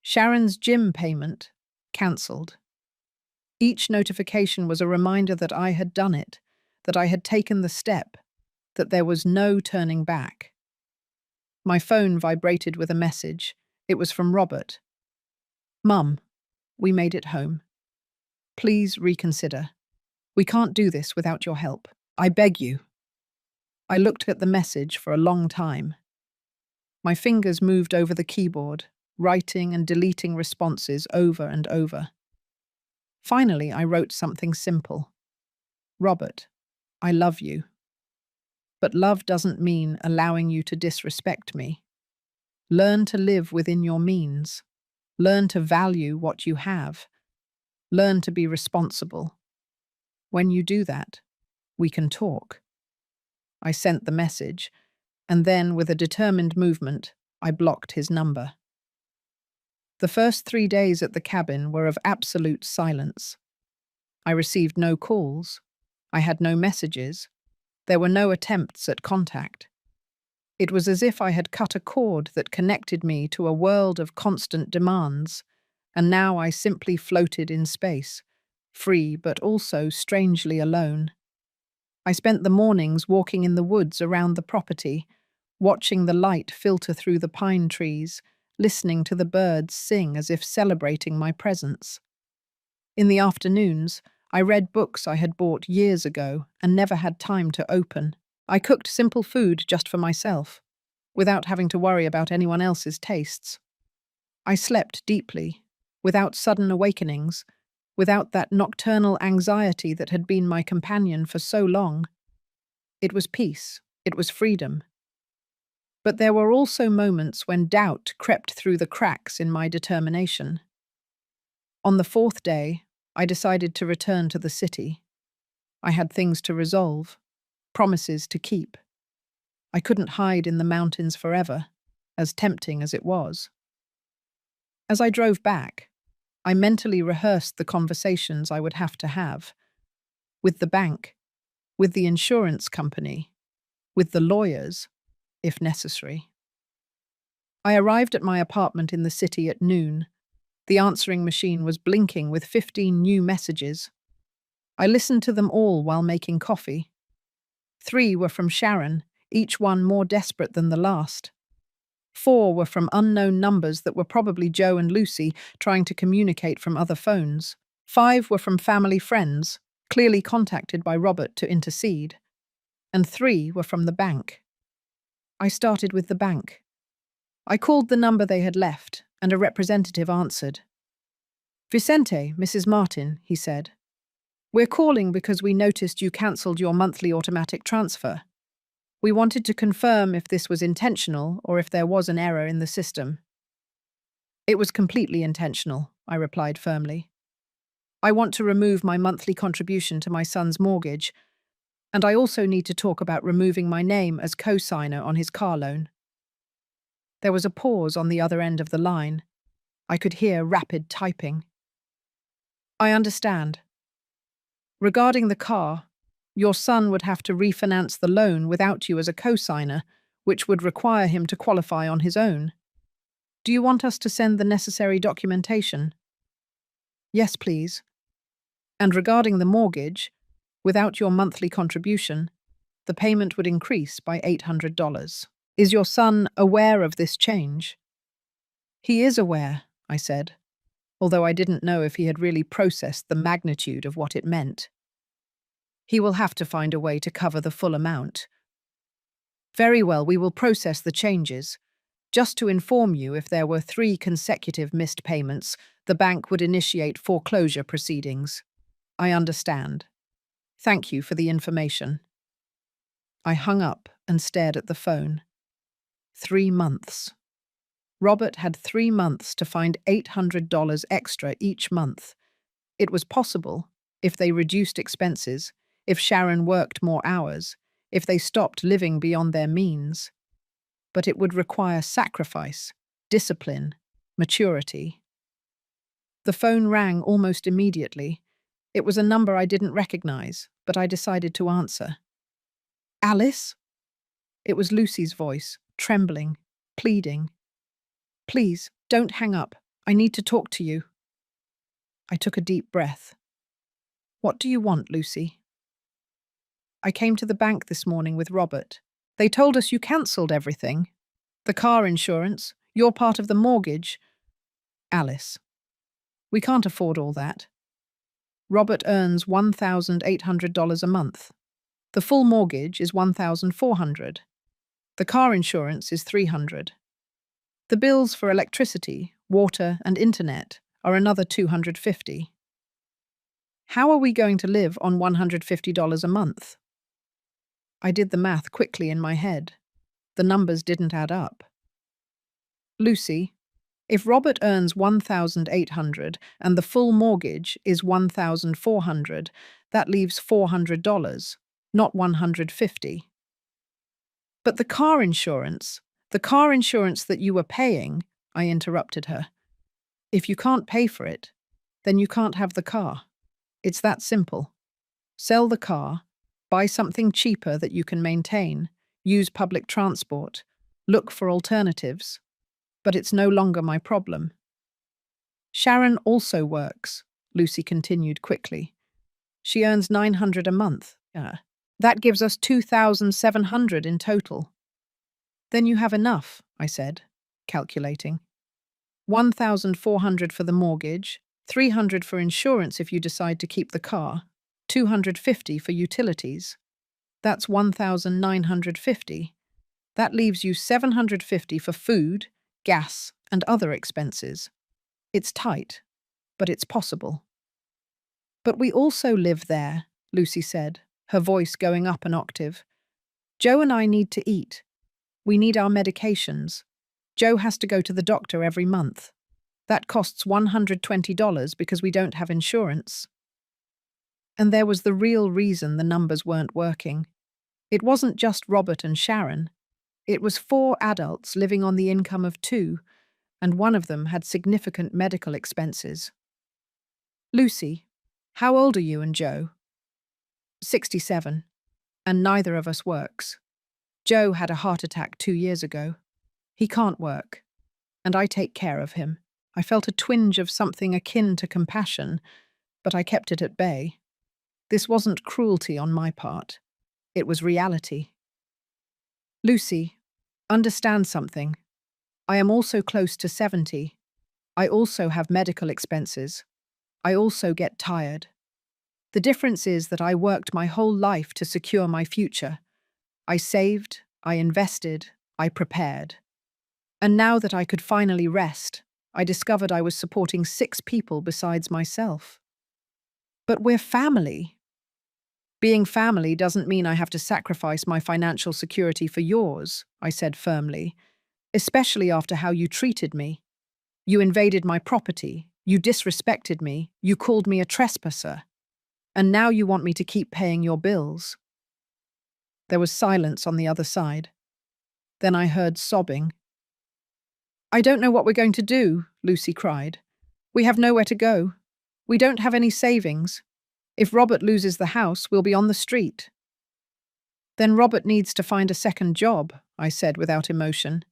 [SPEAKER 1] Sharon's gym payment, cancelled. Each notification was a reminder that I had done it, that I had taken the step, that there was no turning back. My phone vibrated with a message. It was from Robert. "Mum, we made it home. Please reconsider. We can't do this without your help. I beg you." I looked at the message for a long time. My fingers moved over the keyboard, writing and deleting responses over and over. Finally, I wrote something simple. "Robert, I love you. But love doesn't mean allowing you to disrespect me. Learn to live within your means. Learn to value what you have. Learn to be responsible. When you do that, we can talk." I sent the message, and then, with a determined movement, I blocked his number. The first 3 days at the cabin were of absolute silence. I received no calls. I had no messages. There were no attempts at contact. It was as if I had cut a cord that connected me to a world of constant demands, and now I simply floated in space, free but also strangely alone. I spent the mornings walking in the woods around the property, watching the light filter through the pine trees listening to the birds sing as if celebrating my presence. In the afternoons, I read books I had bought years ago and never had time to open. I cooked simple food just for myself, without having to worry about anyone else's tastes. I slept deeply, without sudden awakenings, without that nocturnal anxiety that had been my companion for so long. It was peace, it was freedom. But there were also moments when doubt crept through the cracks in my determination. On the fourth day, I decided to return to the city. I had things to resolve, promises to keep. I couldn't hide in the mountains forever, as tempting as it was. As I drove back, I mentally rehearsed the conversations I would have to have with the bank, with the insurance company, with the lawyers, if necessary. I arrived at my apartment in the city at noon. The answering machine was blinking with 15 new messages. I listened to them all while making coffee. 3 were from Sharon, each one more desperate than the last. 4 were from unknown numbers that were probably Joe and Lucy trying to communicate from other phones. 5 were from family friends, clearly contacted by Robert to intercede. And 3 were from the bank. I started with the bank. I called the number they had left, and a representative answered. "Vicente, Mrs. Martin," he said. "We're calling because we noticed you cancelled your monthly automatic transfer. We wanted to confirm if this was intentional or if there was an error in the system." "It was completely intentional," I replied firmly. "I want to remove my monthly contribution to my son's mortgage, and I also need to talk about removing my name as co-signer on his car loan." There was a pause on the other end of the line. I could hear rapid typing. "I understand. Regarding the car, your son would have to refinance the loan without you as a co-signer, which would require him to qualify on his own. Do you want us to send the necessary documentation?" "Yes, please. And regarding the mortgage, without your monthly contribution, the payment would increase by $800. Is your son aware of this change?" "He is aware," I said, although I didn't know if he had really processed the magnitude of what it meant. "He will have to find a way to cover the full amount." "Very well, we will process the changes. Just to inform you, if there were 3 consecutive missed payments, the bank would initiate foreclosure proceedings." "I understand. Thank you for the information." I hung up and stared at the phone. 3 months. Robert had 3 months to find $800 extra each month. It was possible, if they reduced expenses, if Sharon worked more hours, if they stopped living beyond their means. But it would require sacrifice, discipline, maturity. The phone rang almost immediately. It was a number I didn't recognize, but I decided to answer. "Alice?" It was Lucy's voice, trembling, pleading. "Please, don't hang up. I need to talk to you." I took a deep breath. "What do you want, Lucy?" "I came to the bank this morning with Robert. They told us you cancelled everything. The car insurance, your part of the mortgage." "Alice, we can't afford all that. Robert earns $1,800 a month. The full mortgage is $1,400. The car insurance is $300. The bills for electricity, water, and internet are another $250. How are we going to live on $150 a month?" I did the math quickly in my head. The numbers didn't add up. "Lucy, if Robert earns $1,800 and the full mortgage is $1,400, that leaves $400, not $150. "But the car insurance that you were paying," I interrupted her. "If you can't pay for it, then you can't have the car. It's that simple. Sell the car, buy something cheaper that you can maintain, use public transport, look for alternatives. But it's no longer my problem." "Sharon also works," Lucy continued quickly. "She earns $900 a month. That gives us $2,700 in total." "Then you have enough," I said, calculating. $1,400 for the mortgage, $300 for insurance if you decide to keep the car, $250 for utilities. That's $1,950. That leaves you $750 for food, gas, and other expenses. It's tight, but it's possible. But we also live there, Lucy said, her voice going up an octave. Joe and I need to eat. We need our medications. Joe has to go to the doctor every month. That costs $120 because we don't have insurance. And there was the real reason the numbers weren't working. It wasn't just Robert and Sharon. It was 4 adults living on the income of 2, and one of them had significant medical expenses. Lucy, how old are you and Joe? 67, and neither of us works. Joe had a heart attack 2 years ago. He can't work, and I take care of him. I felt a twinge of something akin to compassion, but I kept it at bay. This wasn't cruelty on my part. It was reality. Lucy, understand something. I am also close to 70. I also have medical expenses. I also get tired. The difference is that I worked my whole life to secure my future. I saved, I invested, I prepared. And now that I could finally rest, I discovered I was supporting 6 people besides myself. But we're family. Being family doesn't mean I have to sacrifice my financial security for yours, I said firmly, especially after how you treated me. You invaded my property, you disrespected me, you called me a trespasser, and now you want me to keep paying your bills. There was silence on the other side. Then I heard sobbing. I don't know what we're going to do, Lucy cried. We have nowhere to go. We don't have any savings. If Robert loses the house, we'll be on the street. Then Robert needs to find a second job, I said without emotion.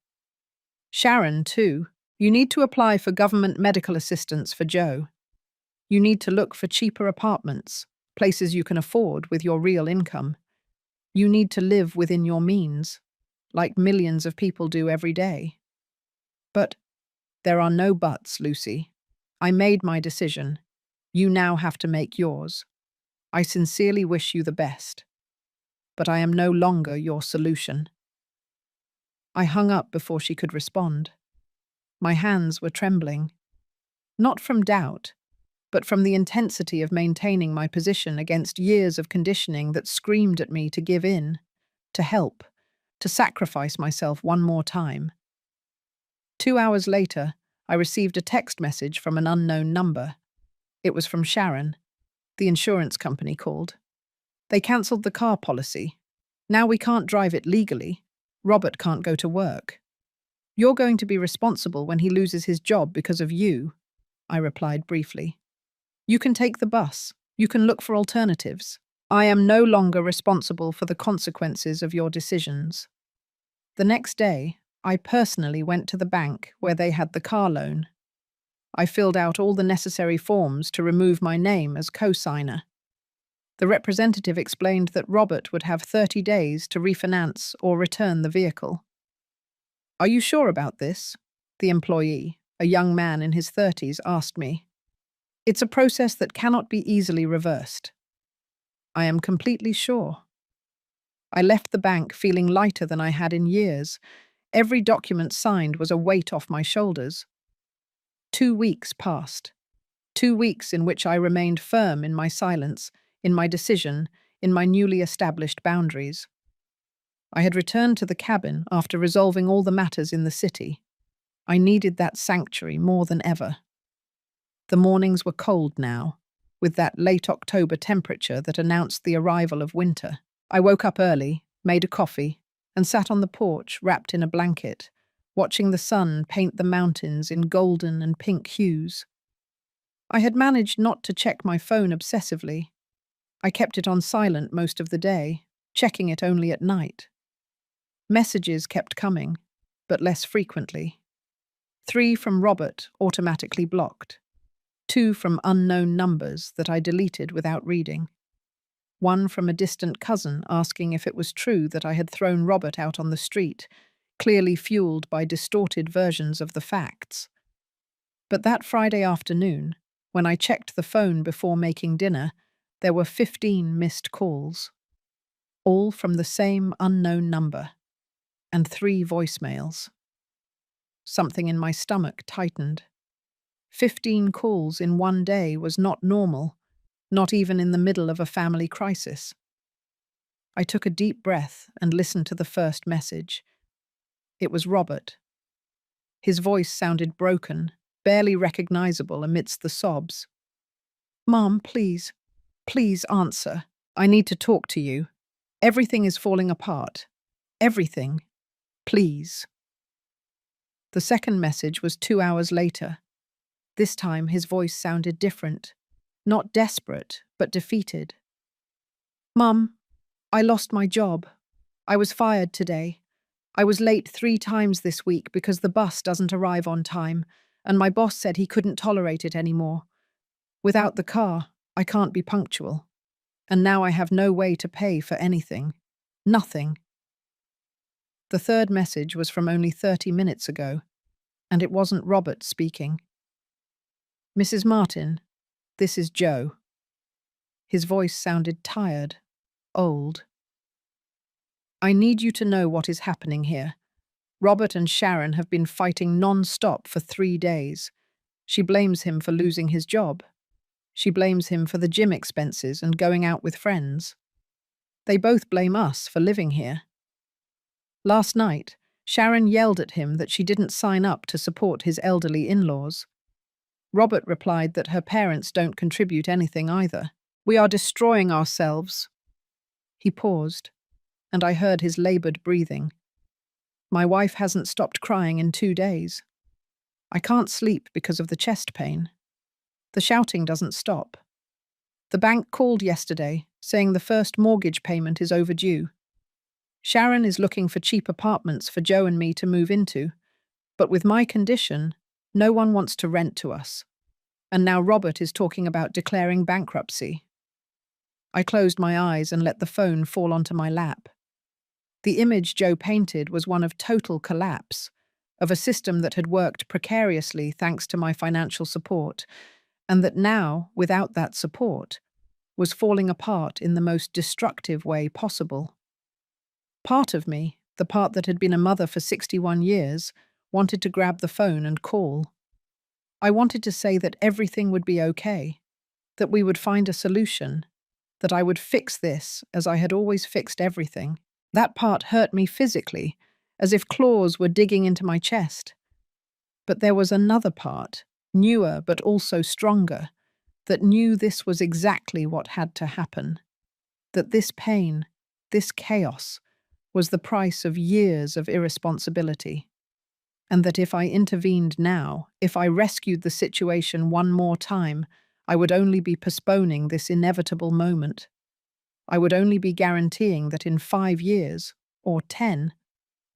[SPEAKER 1] Sharon, too. You need to apply for government medical assistance for Joe. You need to look for cheaper apartments, places you can afford with your real income. You need to live within your means, like millions of people do every day. But there are no buts, Lucy. I made my decision. You now have to make yours. I sincerely wish you the best. But I am no longer your solution. I hung up before she could respond. My hands were trembling. Not from doubt, but from the intensity of maintaining my position against years of conditioning that screamed at me to give in, to help, to sacrifice myself one more time. 2 hours later, I received a text message from an unknown number. It was from Sharon. The insurance company called. They cancelled the car policy. Now we can't drive it legally. Robert can't go to work. You're going to be responsible when he loses his job because of you, I replied briefly. You can take the bus. You can look for alternatives. I am no longer responsible for the consequences of your decisions. The next day, I personally went to the bank where they had the car loan. I filled out all the necessary forms to remove my name as co-signer. The representative explained that Robert would have 30 days to refinance or return the vehicle. Are you sure about this? The employee, a young man in his 30s, asked me. It's a process that cannot be easily reversed. I am completely sure. I left the bank feeling lighter than I had in years. Every document signed was a weight off my shoulders. 2 weeks passed. 2 weeks in which I remained firm in my silence, in my decision, in my newly established boundaries. I had returned to the cabin after resolving all the matters in the city. I needed that sanctuary more than ever. The mornings were cold now, with that late October temperature that announced the arrival of winter. I woke up early, made a coffee, and sat on the porch wrapped in a blanket, watching the sun paint the mountains in golden and pink hues. I had managed not to check my phone obsessively. I kept it on silent most of the day, checking it only at night. Messages kept coming, but less frequently. 3 from Robert, automatically blocked. 2 from unknown numbers that I deleted without reading. 1 from a distant cousin asking if it was true that I had thrown Robert out on the street, clearly fueled by distorted versions of the facts. But that Friday afternoon, when I checked the phone before making dinner, there were 15 missed calls, all from the same unknown number, and 3 voicemails. Something in my stomach tightened. 15 calls in one day was not normal, not even in the middle of a family crisis. I took a deep breath and listened to the first message. It was Robert. His voice sounded broken, barely recognizable amidst the sobs. "Mom, please, please answer. I need to talk to you. Everything is falling apart. Everything. Please." The second message was 2 hours later. This time his voice sounded different. Not desperate, but defeated. "Mum, I lost my job. I was fired today. I was late 3 times this week because the bus doesn't arrive on time, and my boss said he couldn't tolerate it anymore. Without the car, I can't be punctual. And now I have no way to pay for anything. Nothing." The third message was from only 30 minutes ago, and it wasn't Robert speaking. "Mrs. Martin, this is Joe." His voice sounded tired, old. "I need you to know what is happening here. Robert and Sharon have been fighting non-stop for 3 days. She blames him for losing his job. She blames him for the gym expenses and going out with friends. They both blame us for living here. Last night, Sharon yelled at him that she didn't sign up to support his elderly in-laws. Robert replied that her parents don't contribute anything either. "We are destroying ourselves." He paused, and I heard his labored breathing. "My wife hasn't stopped crying in 2 days. I can't sleep because of the chest pain. The shouting doesn't stop. The bank called yesterday, saying the first mortgage payment is overdue. Sharon is looking for cheap apartments for Joe and me to move into, but with my condition, no one wants to rent to us. And now Robert is talking about declaring bankruptcy." I closed my eyes and let the phone fall onto my lap. The image Joe painted was one of total collapse, of a system that had worked precariously thanks to my financial support, and that now, without that support, was falling apart in the most destructive way possible. Part of me, the part that had been a mother for 61 years, wanted to grab the phone and call. I wanted to say that everything would be okay, that we would find a solution, that I would fix this as I had always fixed everything. That part hurt me physically, as if claws were digging into my chest. But there was another part, newer but also stronger, that knew this was exactly what had to happen, that this pain, this chaos, was the price of years of irresponsibility, and that if I intervened now, if I rescued the situation one more time, I would only be postponing this inevitable moment. I would only be guaranteeing that in 5 years, or 10,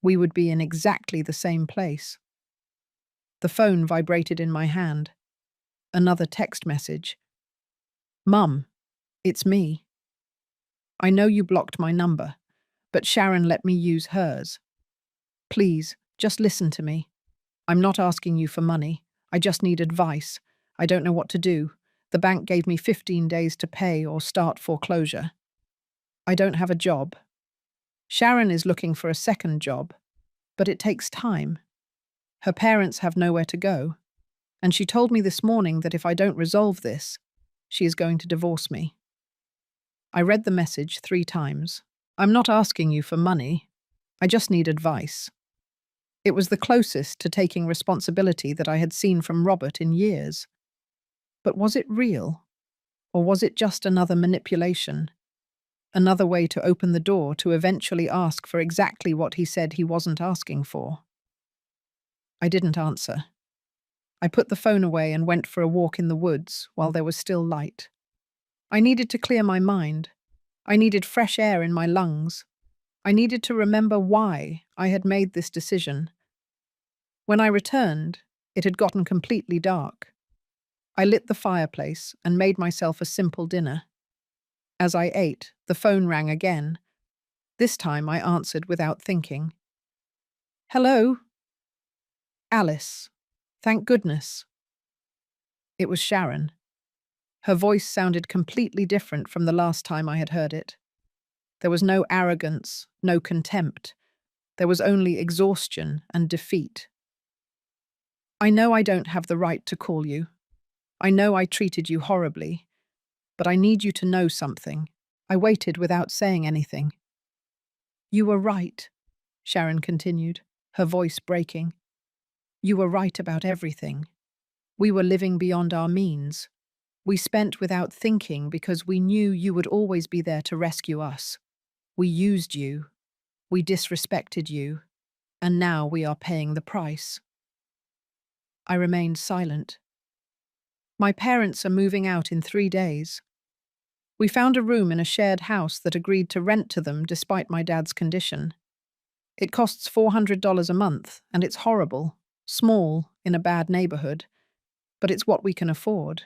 [SPEAKER 1] we would be in exactly the same place. The phone vibrated in my hand. Another text message. "Mum, it's me. I know you blocked my number, but Sharon let me use hers. Please, just listen to me. I'm not asking you for money. I just need advice. I don't know what to do. The bank gave me 15 days to pay or start foreclosure. I don't have a job. Sharon is looking for a second job, but it takes time. Her parents have nowhere to go, and she told me this morning that if I don't resolve this, she is going to divorce me." I read the message 3 times. "I'm not asking you for money. I just need advice." It was the closest to taking responsibility that I had seen from Robert in years. But was it real? Or was it just another manipulation? Another way to open the door to eventually ask for exactly what he said he wasn't asking for? I didn't answer. I put the phone away and went for a walk in the woods while there was still light. I needed to clear my mind. I needed fresh air in my lungs. I needed to remember why I had made this decision. When I returned, it had gotten completely dark. I lit the fireplace and made myself a simple dinner. As I ate, the phone rang again. This time I answered without thinking. "Hello?" "Alice. Thank goodness." It was Sharon. Her voice sounded completely different from the last time I had heard it. There was no arrogance, no contempt. There was only exhaustion and defeat. I know I don't have the right to call you. I know I treated you horribly. But I need you to know something. I waited without saying anything. You were right, Sharon continued, her voice breaking. You were right about everything. We were living beyond our means. We spent without thinking because we knew you would always be there to rescue us. We used you. We disrespected you. And now we are paying the price. I remained silent. My parents are moving out in 3 days. We found a room in a shared house that agreed to rent to them despite my dad's condition. It costs $400 a month, and it's horrible, small, in a bad neighborhood, but it's what we can afford.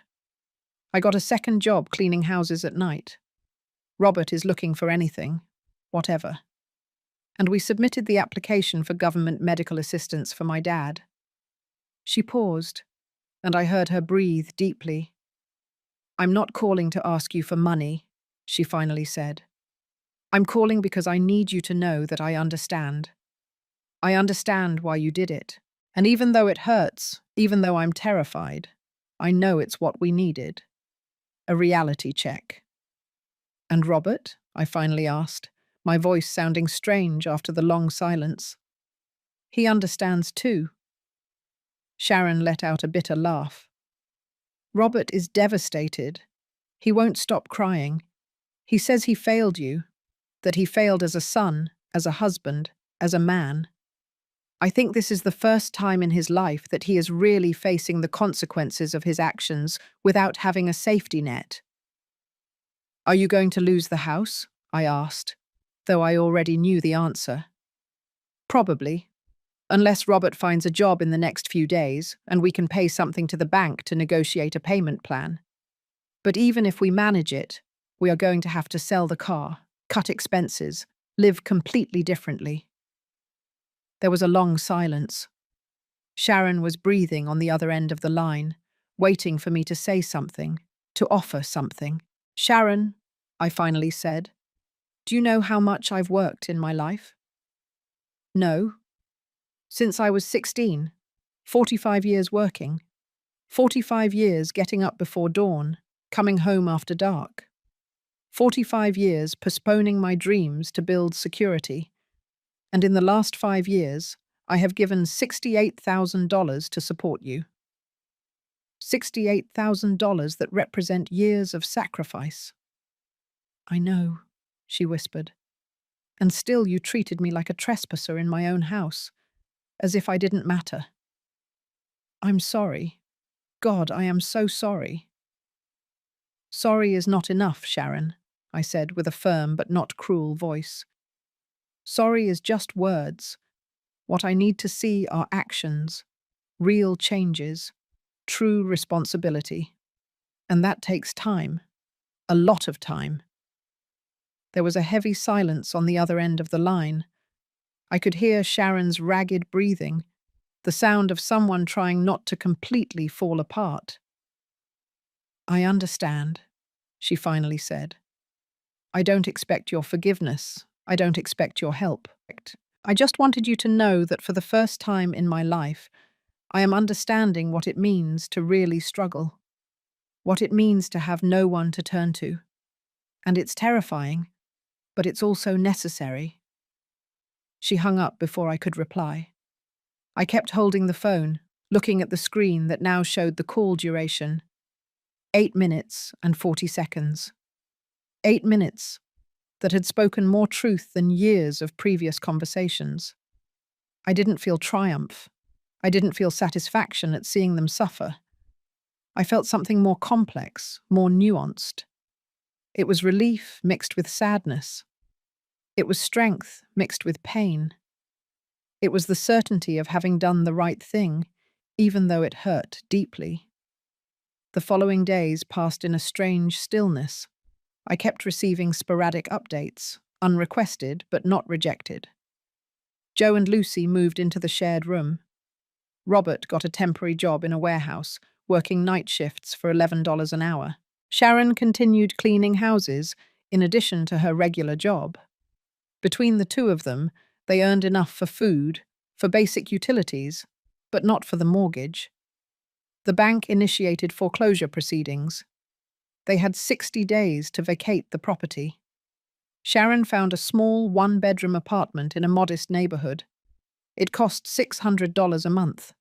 [SPEAKER 1] I got a second job cleaning houses at night. Robert is looking for anything, whatever. And we submitted the application for government medical assistance for my dad. She paused, and I heard her breathe deeply. I'm not calling to ask you for money, she finally said. I'm calling because I need you to know that I understand. I understand why you did it. And even though it hurts, even though I'm terrified, I know it's what we needed. A reality check. And Robert? I finally asked, my voice sounding strange after the long silence. He understands too. Sharon let out a bitter laugh. Robert is devastated. He won't stop crying. He says he failed you, that he failed as a son, as a husband, as a man. I think this is the first time in his life that he is really facing the consequences of his actions without having a safety net. Are you going to lose the house? I asked, though I already knew the answer. Probably. Unless Robert finds a job in the next few days and we can pay something to the bank to negotiate a payment plan. But even if we manage it, we are going to have to sell the car, cut expenses, live completely differently. There was a long silence. Sharon was breathing on the other end of the line, waiting for me to say something, to offer something. Sharon, I finally said, do you know how much I've worked in my life? No. Since I was 16, 45 years working, 45 years getting up before dawn, coming home after dark, 45 years postponing my dreams to build security, and in the last 5 years, I have given $68,000 to support you. $68,000 that represent years of sacrifice. I know, she whispered, and still you treated me like a trespasser in my own house, as if I didn't matter. I'm sorry. God, I am so sorry. Sorry is not enough, Sharon, I said with a firm but not cruel voice. Sorry is just words. What I need to see are actions, real changes, true responsibility. And that takes time. A lot of time. There was a heavy silence on the other end of the line. I could hear Sharon's ragged breathing, the sound of someone trying not to completely fall apart. I understand, she finally said. I don't expect your forgiveness. I don't expect your help. I just wanted you to know that for the first time in my life, I am understanding what it means to really struggle, what it means to have no one to turn to. And it's terrifying, but it's also necessary. She hung up before I could reply. I kept holding the phone, looking at the screen that now showed the call duration. 8 minutes and 40 seconds. 8 minutes that had spoken more truth than years of previous conversations. I didn't feel triumph. I didn't feel satisfaction at seeing them suffer. I felt something more complex, more nuanced. It was relief mixed with sadness. It was strength mixed with pain. It was the certainty of having done the right thing, even though it hurt deeply. The following days passed in a strange stillness. I kept receiving sporadic updates, unrequested but not rejected. Joe and Lucy moved into the shared room. Robert got a temporary job in a warehouse, working night shifts for $11 an hour. Sharon continued cleaning houses in addition to her regular job. Between the two of them, they earned enough for food, for basic utilities, but not for the mortgage. The bank initiated foreclosure proceedings. They had 60 days to vacate the property. Sharon found a small one-bedroom apartment in a modest neighborhood. It cost $600 a month.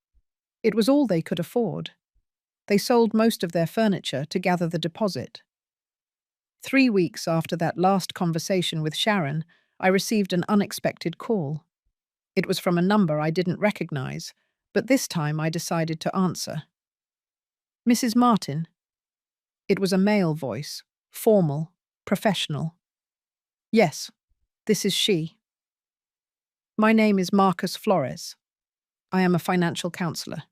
[SPEAKER 1] It was all they could afford. They sold most of their furniture to gather the deposit. 3 weeks after that last conversation with Sharon, I received an unexpected call. It was from a number I didn't recognize, but this time I decided to answer. "Mrs. Martin?" It was a male voice, formal, professional. "Yes, this is she. My name is Marcus Flores. I am a financial counselor.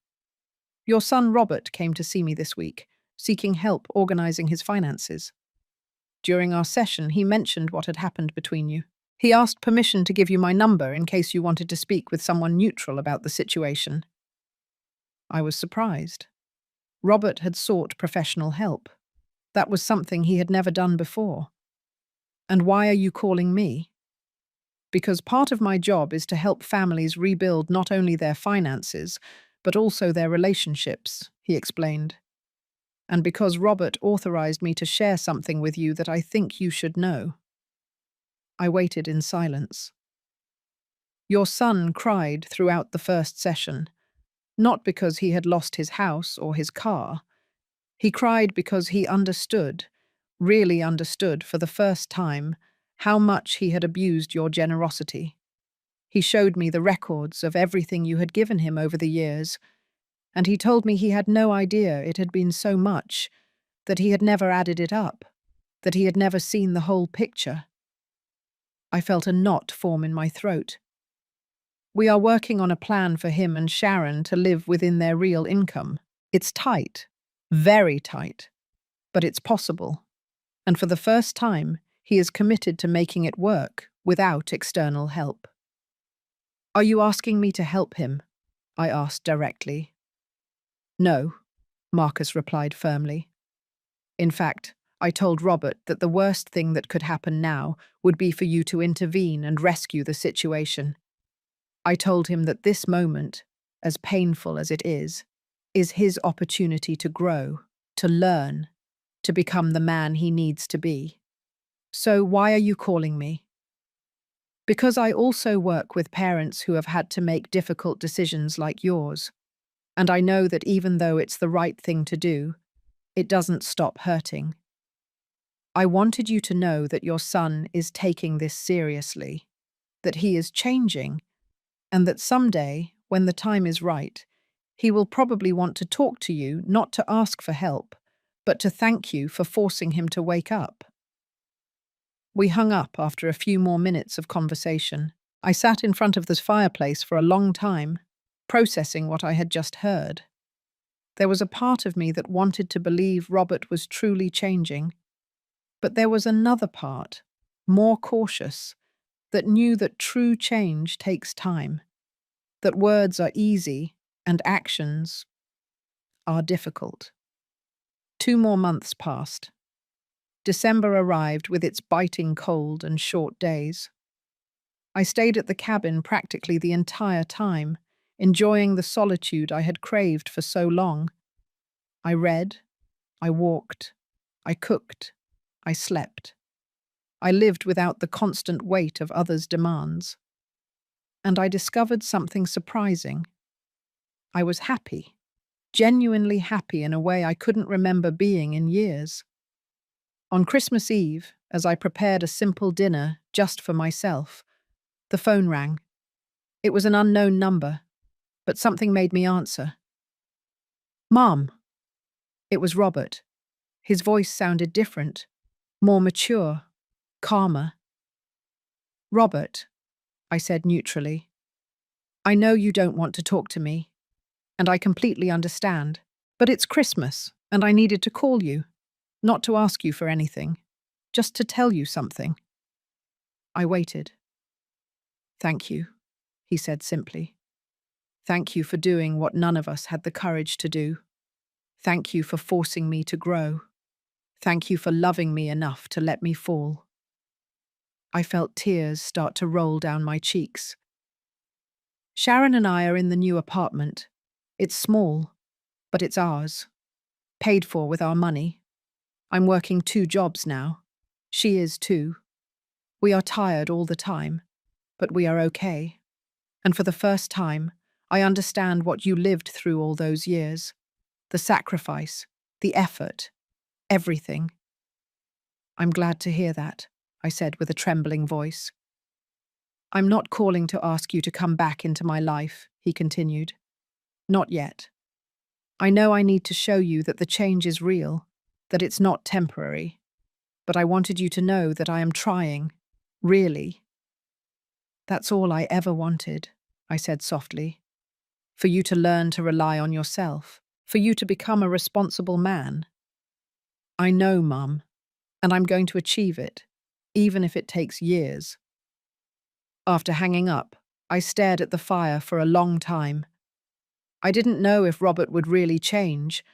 [SPEAKER 1] Your son Robert came to see me this week, seeking help organizing his finances. During our session, he mentioned what had happened between you. He asked permission to give you my number in case you wanted to speak with someone neutral about the situation." I was surprised. Robert had sought professional help. That was something he had never done before. "And why are you calling me?" "Because part of my job is to help families rebuild not only their finances, but also their relationships," he explained. "And because Robert authorized me to share something with you that I think you should know." I waited in silence. "Your son cried throughout the first session, not because he had lost his house or his car. He cried because he understood, really understood for the first time, how much he had abused your generosity. He showed me the records of everything you had given him over the years, and he told me he had no idea it had been so much, that he had never added it up, that he had never seen the whole picture." I felt a knot form in my throat. "We are working on a plan for him and Sharon to live within their real income. It's tight, very tight, but it's possible. And for the first time, he is committed to making it work without external help." "Are you asking me to help him?" I asked directly. "No," Marcus replied firmly. "In fact, I told Robert that the worst thing that could happen now would be for you to intervene and rescue the situation. I told him that this moment, as painful as it is his opportunity to grow, to learn, to become the man he needs to be. So why are you calling me?" "Because I also work with parents who have had to make difficult decisions like yours. And I know that even though it's the right thing to do, it doesn't stop hurting. I wanted you to know that your son is taking this seriously, that he is changing, and that someday, when the time is right, he will probably want to talk to you, not to ask for help, but to thank you for forcing him to wake up." We hung up after a few more minutes of conversation. I sat in front of the fireplace for a long time, processing what I had just heard. There was a part of me that wanted to believe Robert was truly changing, but there was another part, more cautious, that knew that true change takes time, that words are easy and actions are difficult. 2 more months passed. December arrived with its biting cold and short days. I stayed at the cabin practically the entire time, enjoying the solitude I had craved for so long. I read, I walked, I cooked, I slept. I lived without the constant weight of others' demands. And I discovered something surprising. I was happy, genuinely happy in a way I couldn't remember being in years. On Christmas Eve, as I prepared a simple dinner just for myself, the phone rang. It was an unknown number, but something made me answer. "Mom." It was Robert. His voice sounded different, more mature, calmer. "Robert," I said neutrally, "I know you don't want to talk to me, and I completely understand, but it's Christmas, and I needed to call you, not to ask you for anything, just to tell you something." I waited. "Thank you," he said simply. "Thank you for doing what none of us had the courage to do. Thank you for forcing me to grow. Thank you for loving me enough to let me fall. I felt tears start to roll down my cheeks. Sharon and I are in the new apartment. It's small, but it's ours. Paid for with our money. I'm working 2 jobs now. She is too. We are tired all the time, but we are okay. And for the first time, I understand what you lived through all those years. The sacrifice, the effort, everything. I'm glad to hear that, I said with a trembling voice. I'm not calling to ask you to come back into my life, he continued. Not yet. I know I need to show you that the change is real, that it's not temporary. But I wanted you to know that I am trying, really. That's all I ever wanted, I said softly. For you to learn to rely on yourself, for you to become a responsible man. I know, Mum, and I'm going to achieve it, even if it takes years. After hanging up, I stared at the fire for a long time. I didn't know if Robert would really change.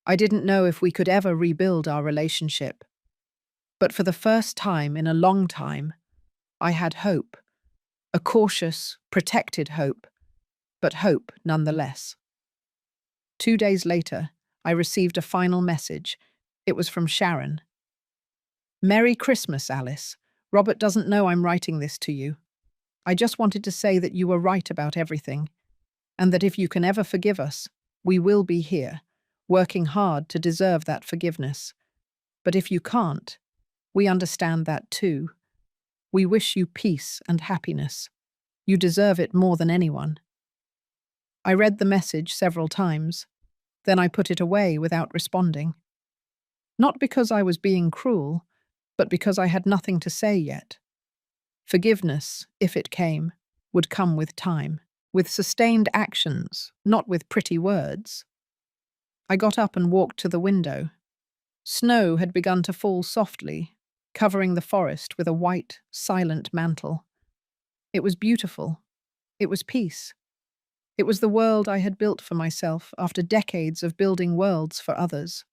[SPEAKER 1] I didn't know if we could ever rebuild our relationship. But for the first time in a long time, I had hope. A cautious, protected hope, but hope nonetheless. 2 days later, I received a final message. It was from Sharon. Merry Christmas, Alice. Robert doesn't know I'm writing this to you. I just wanted to say that you were right about everything, and that if you can ever forgive us, we will be here, working hard to deserve that forgiveness. But if you can't, we understand that too. We wish you peace and happiness. You deserve it more than anyone. I read the message several times. Then I put it away without responding. Not because I was being cruel, but because I had nothing to say yet. Forgiveness, if it came, would come with time, with sustained actions, not with pretty words. I got up and walked to the window. Snow had begun to fall softly, covering the forest with a white, silent mantle. It was beautiful. It was peace. It was the world I had built for myself after decades of building worlds for others.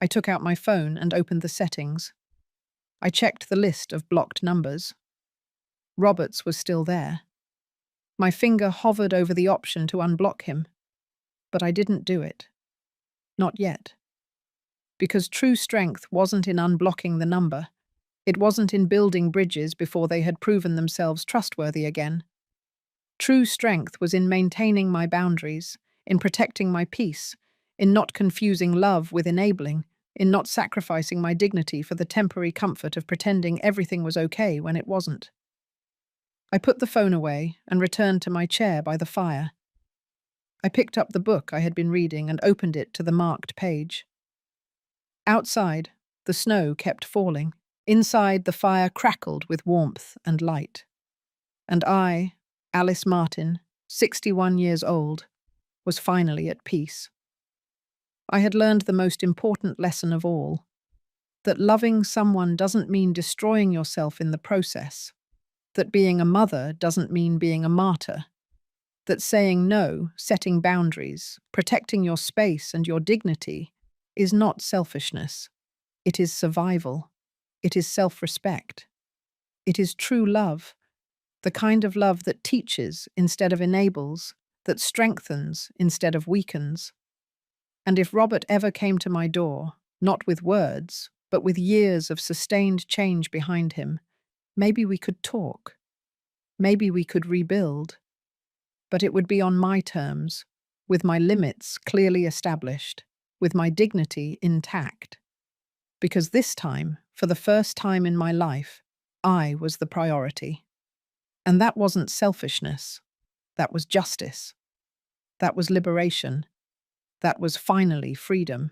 [SPEAKER 1] I took out my phone and opened the settings. I checked the list of blocked numbers. Robert's was still there. My finger hovered over the option to unblock him, but I didn't do it. Not yet. Because true strength wasn't in unblocking the number. It wasn't in building bridges before they had proven themselves trustworthy again. True strength was in maintaining my boundaries, in protecting my peace, in not confusing love with enabling, in not sacrificing my dignity for the temporary comfort of pretending everything was okay when it wasn't. I put the phone away and returned to my chair by the fire. I picked up the book I had been reading and opened it to the marked page. Outside, the snow kept falling. Inside, the fire crackled with warmth and light. And I, Alice Martin, 61 years old, was finally at peace. I had learned the most important lesson of all, that loving someone doesn't mean destroying yourself in the process, that being a mother doesn't mean being a martyr, that saying no, setting boundaries, protecting your space and your dignity is not selfishness. It is survival. It is self-respect. It is true love. The kind of love that teaches instead of enables, that strengthens instead of weakens. And if Robert ever came to my door, not with words, but with years of sustained change behind him, maybe we could talk. Maybe we could rebuild. But it would be on my terms, with my limits clearly established, with my dignity intact. Because this time, for the first time in my life, I was the priority. And that wasn't selfishness. That was justice. That was liberation. That was finally freedom.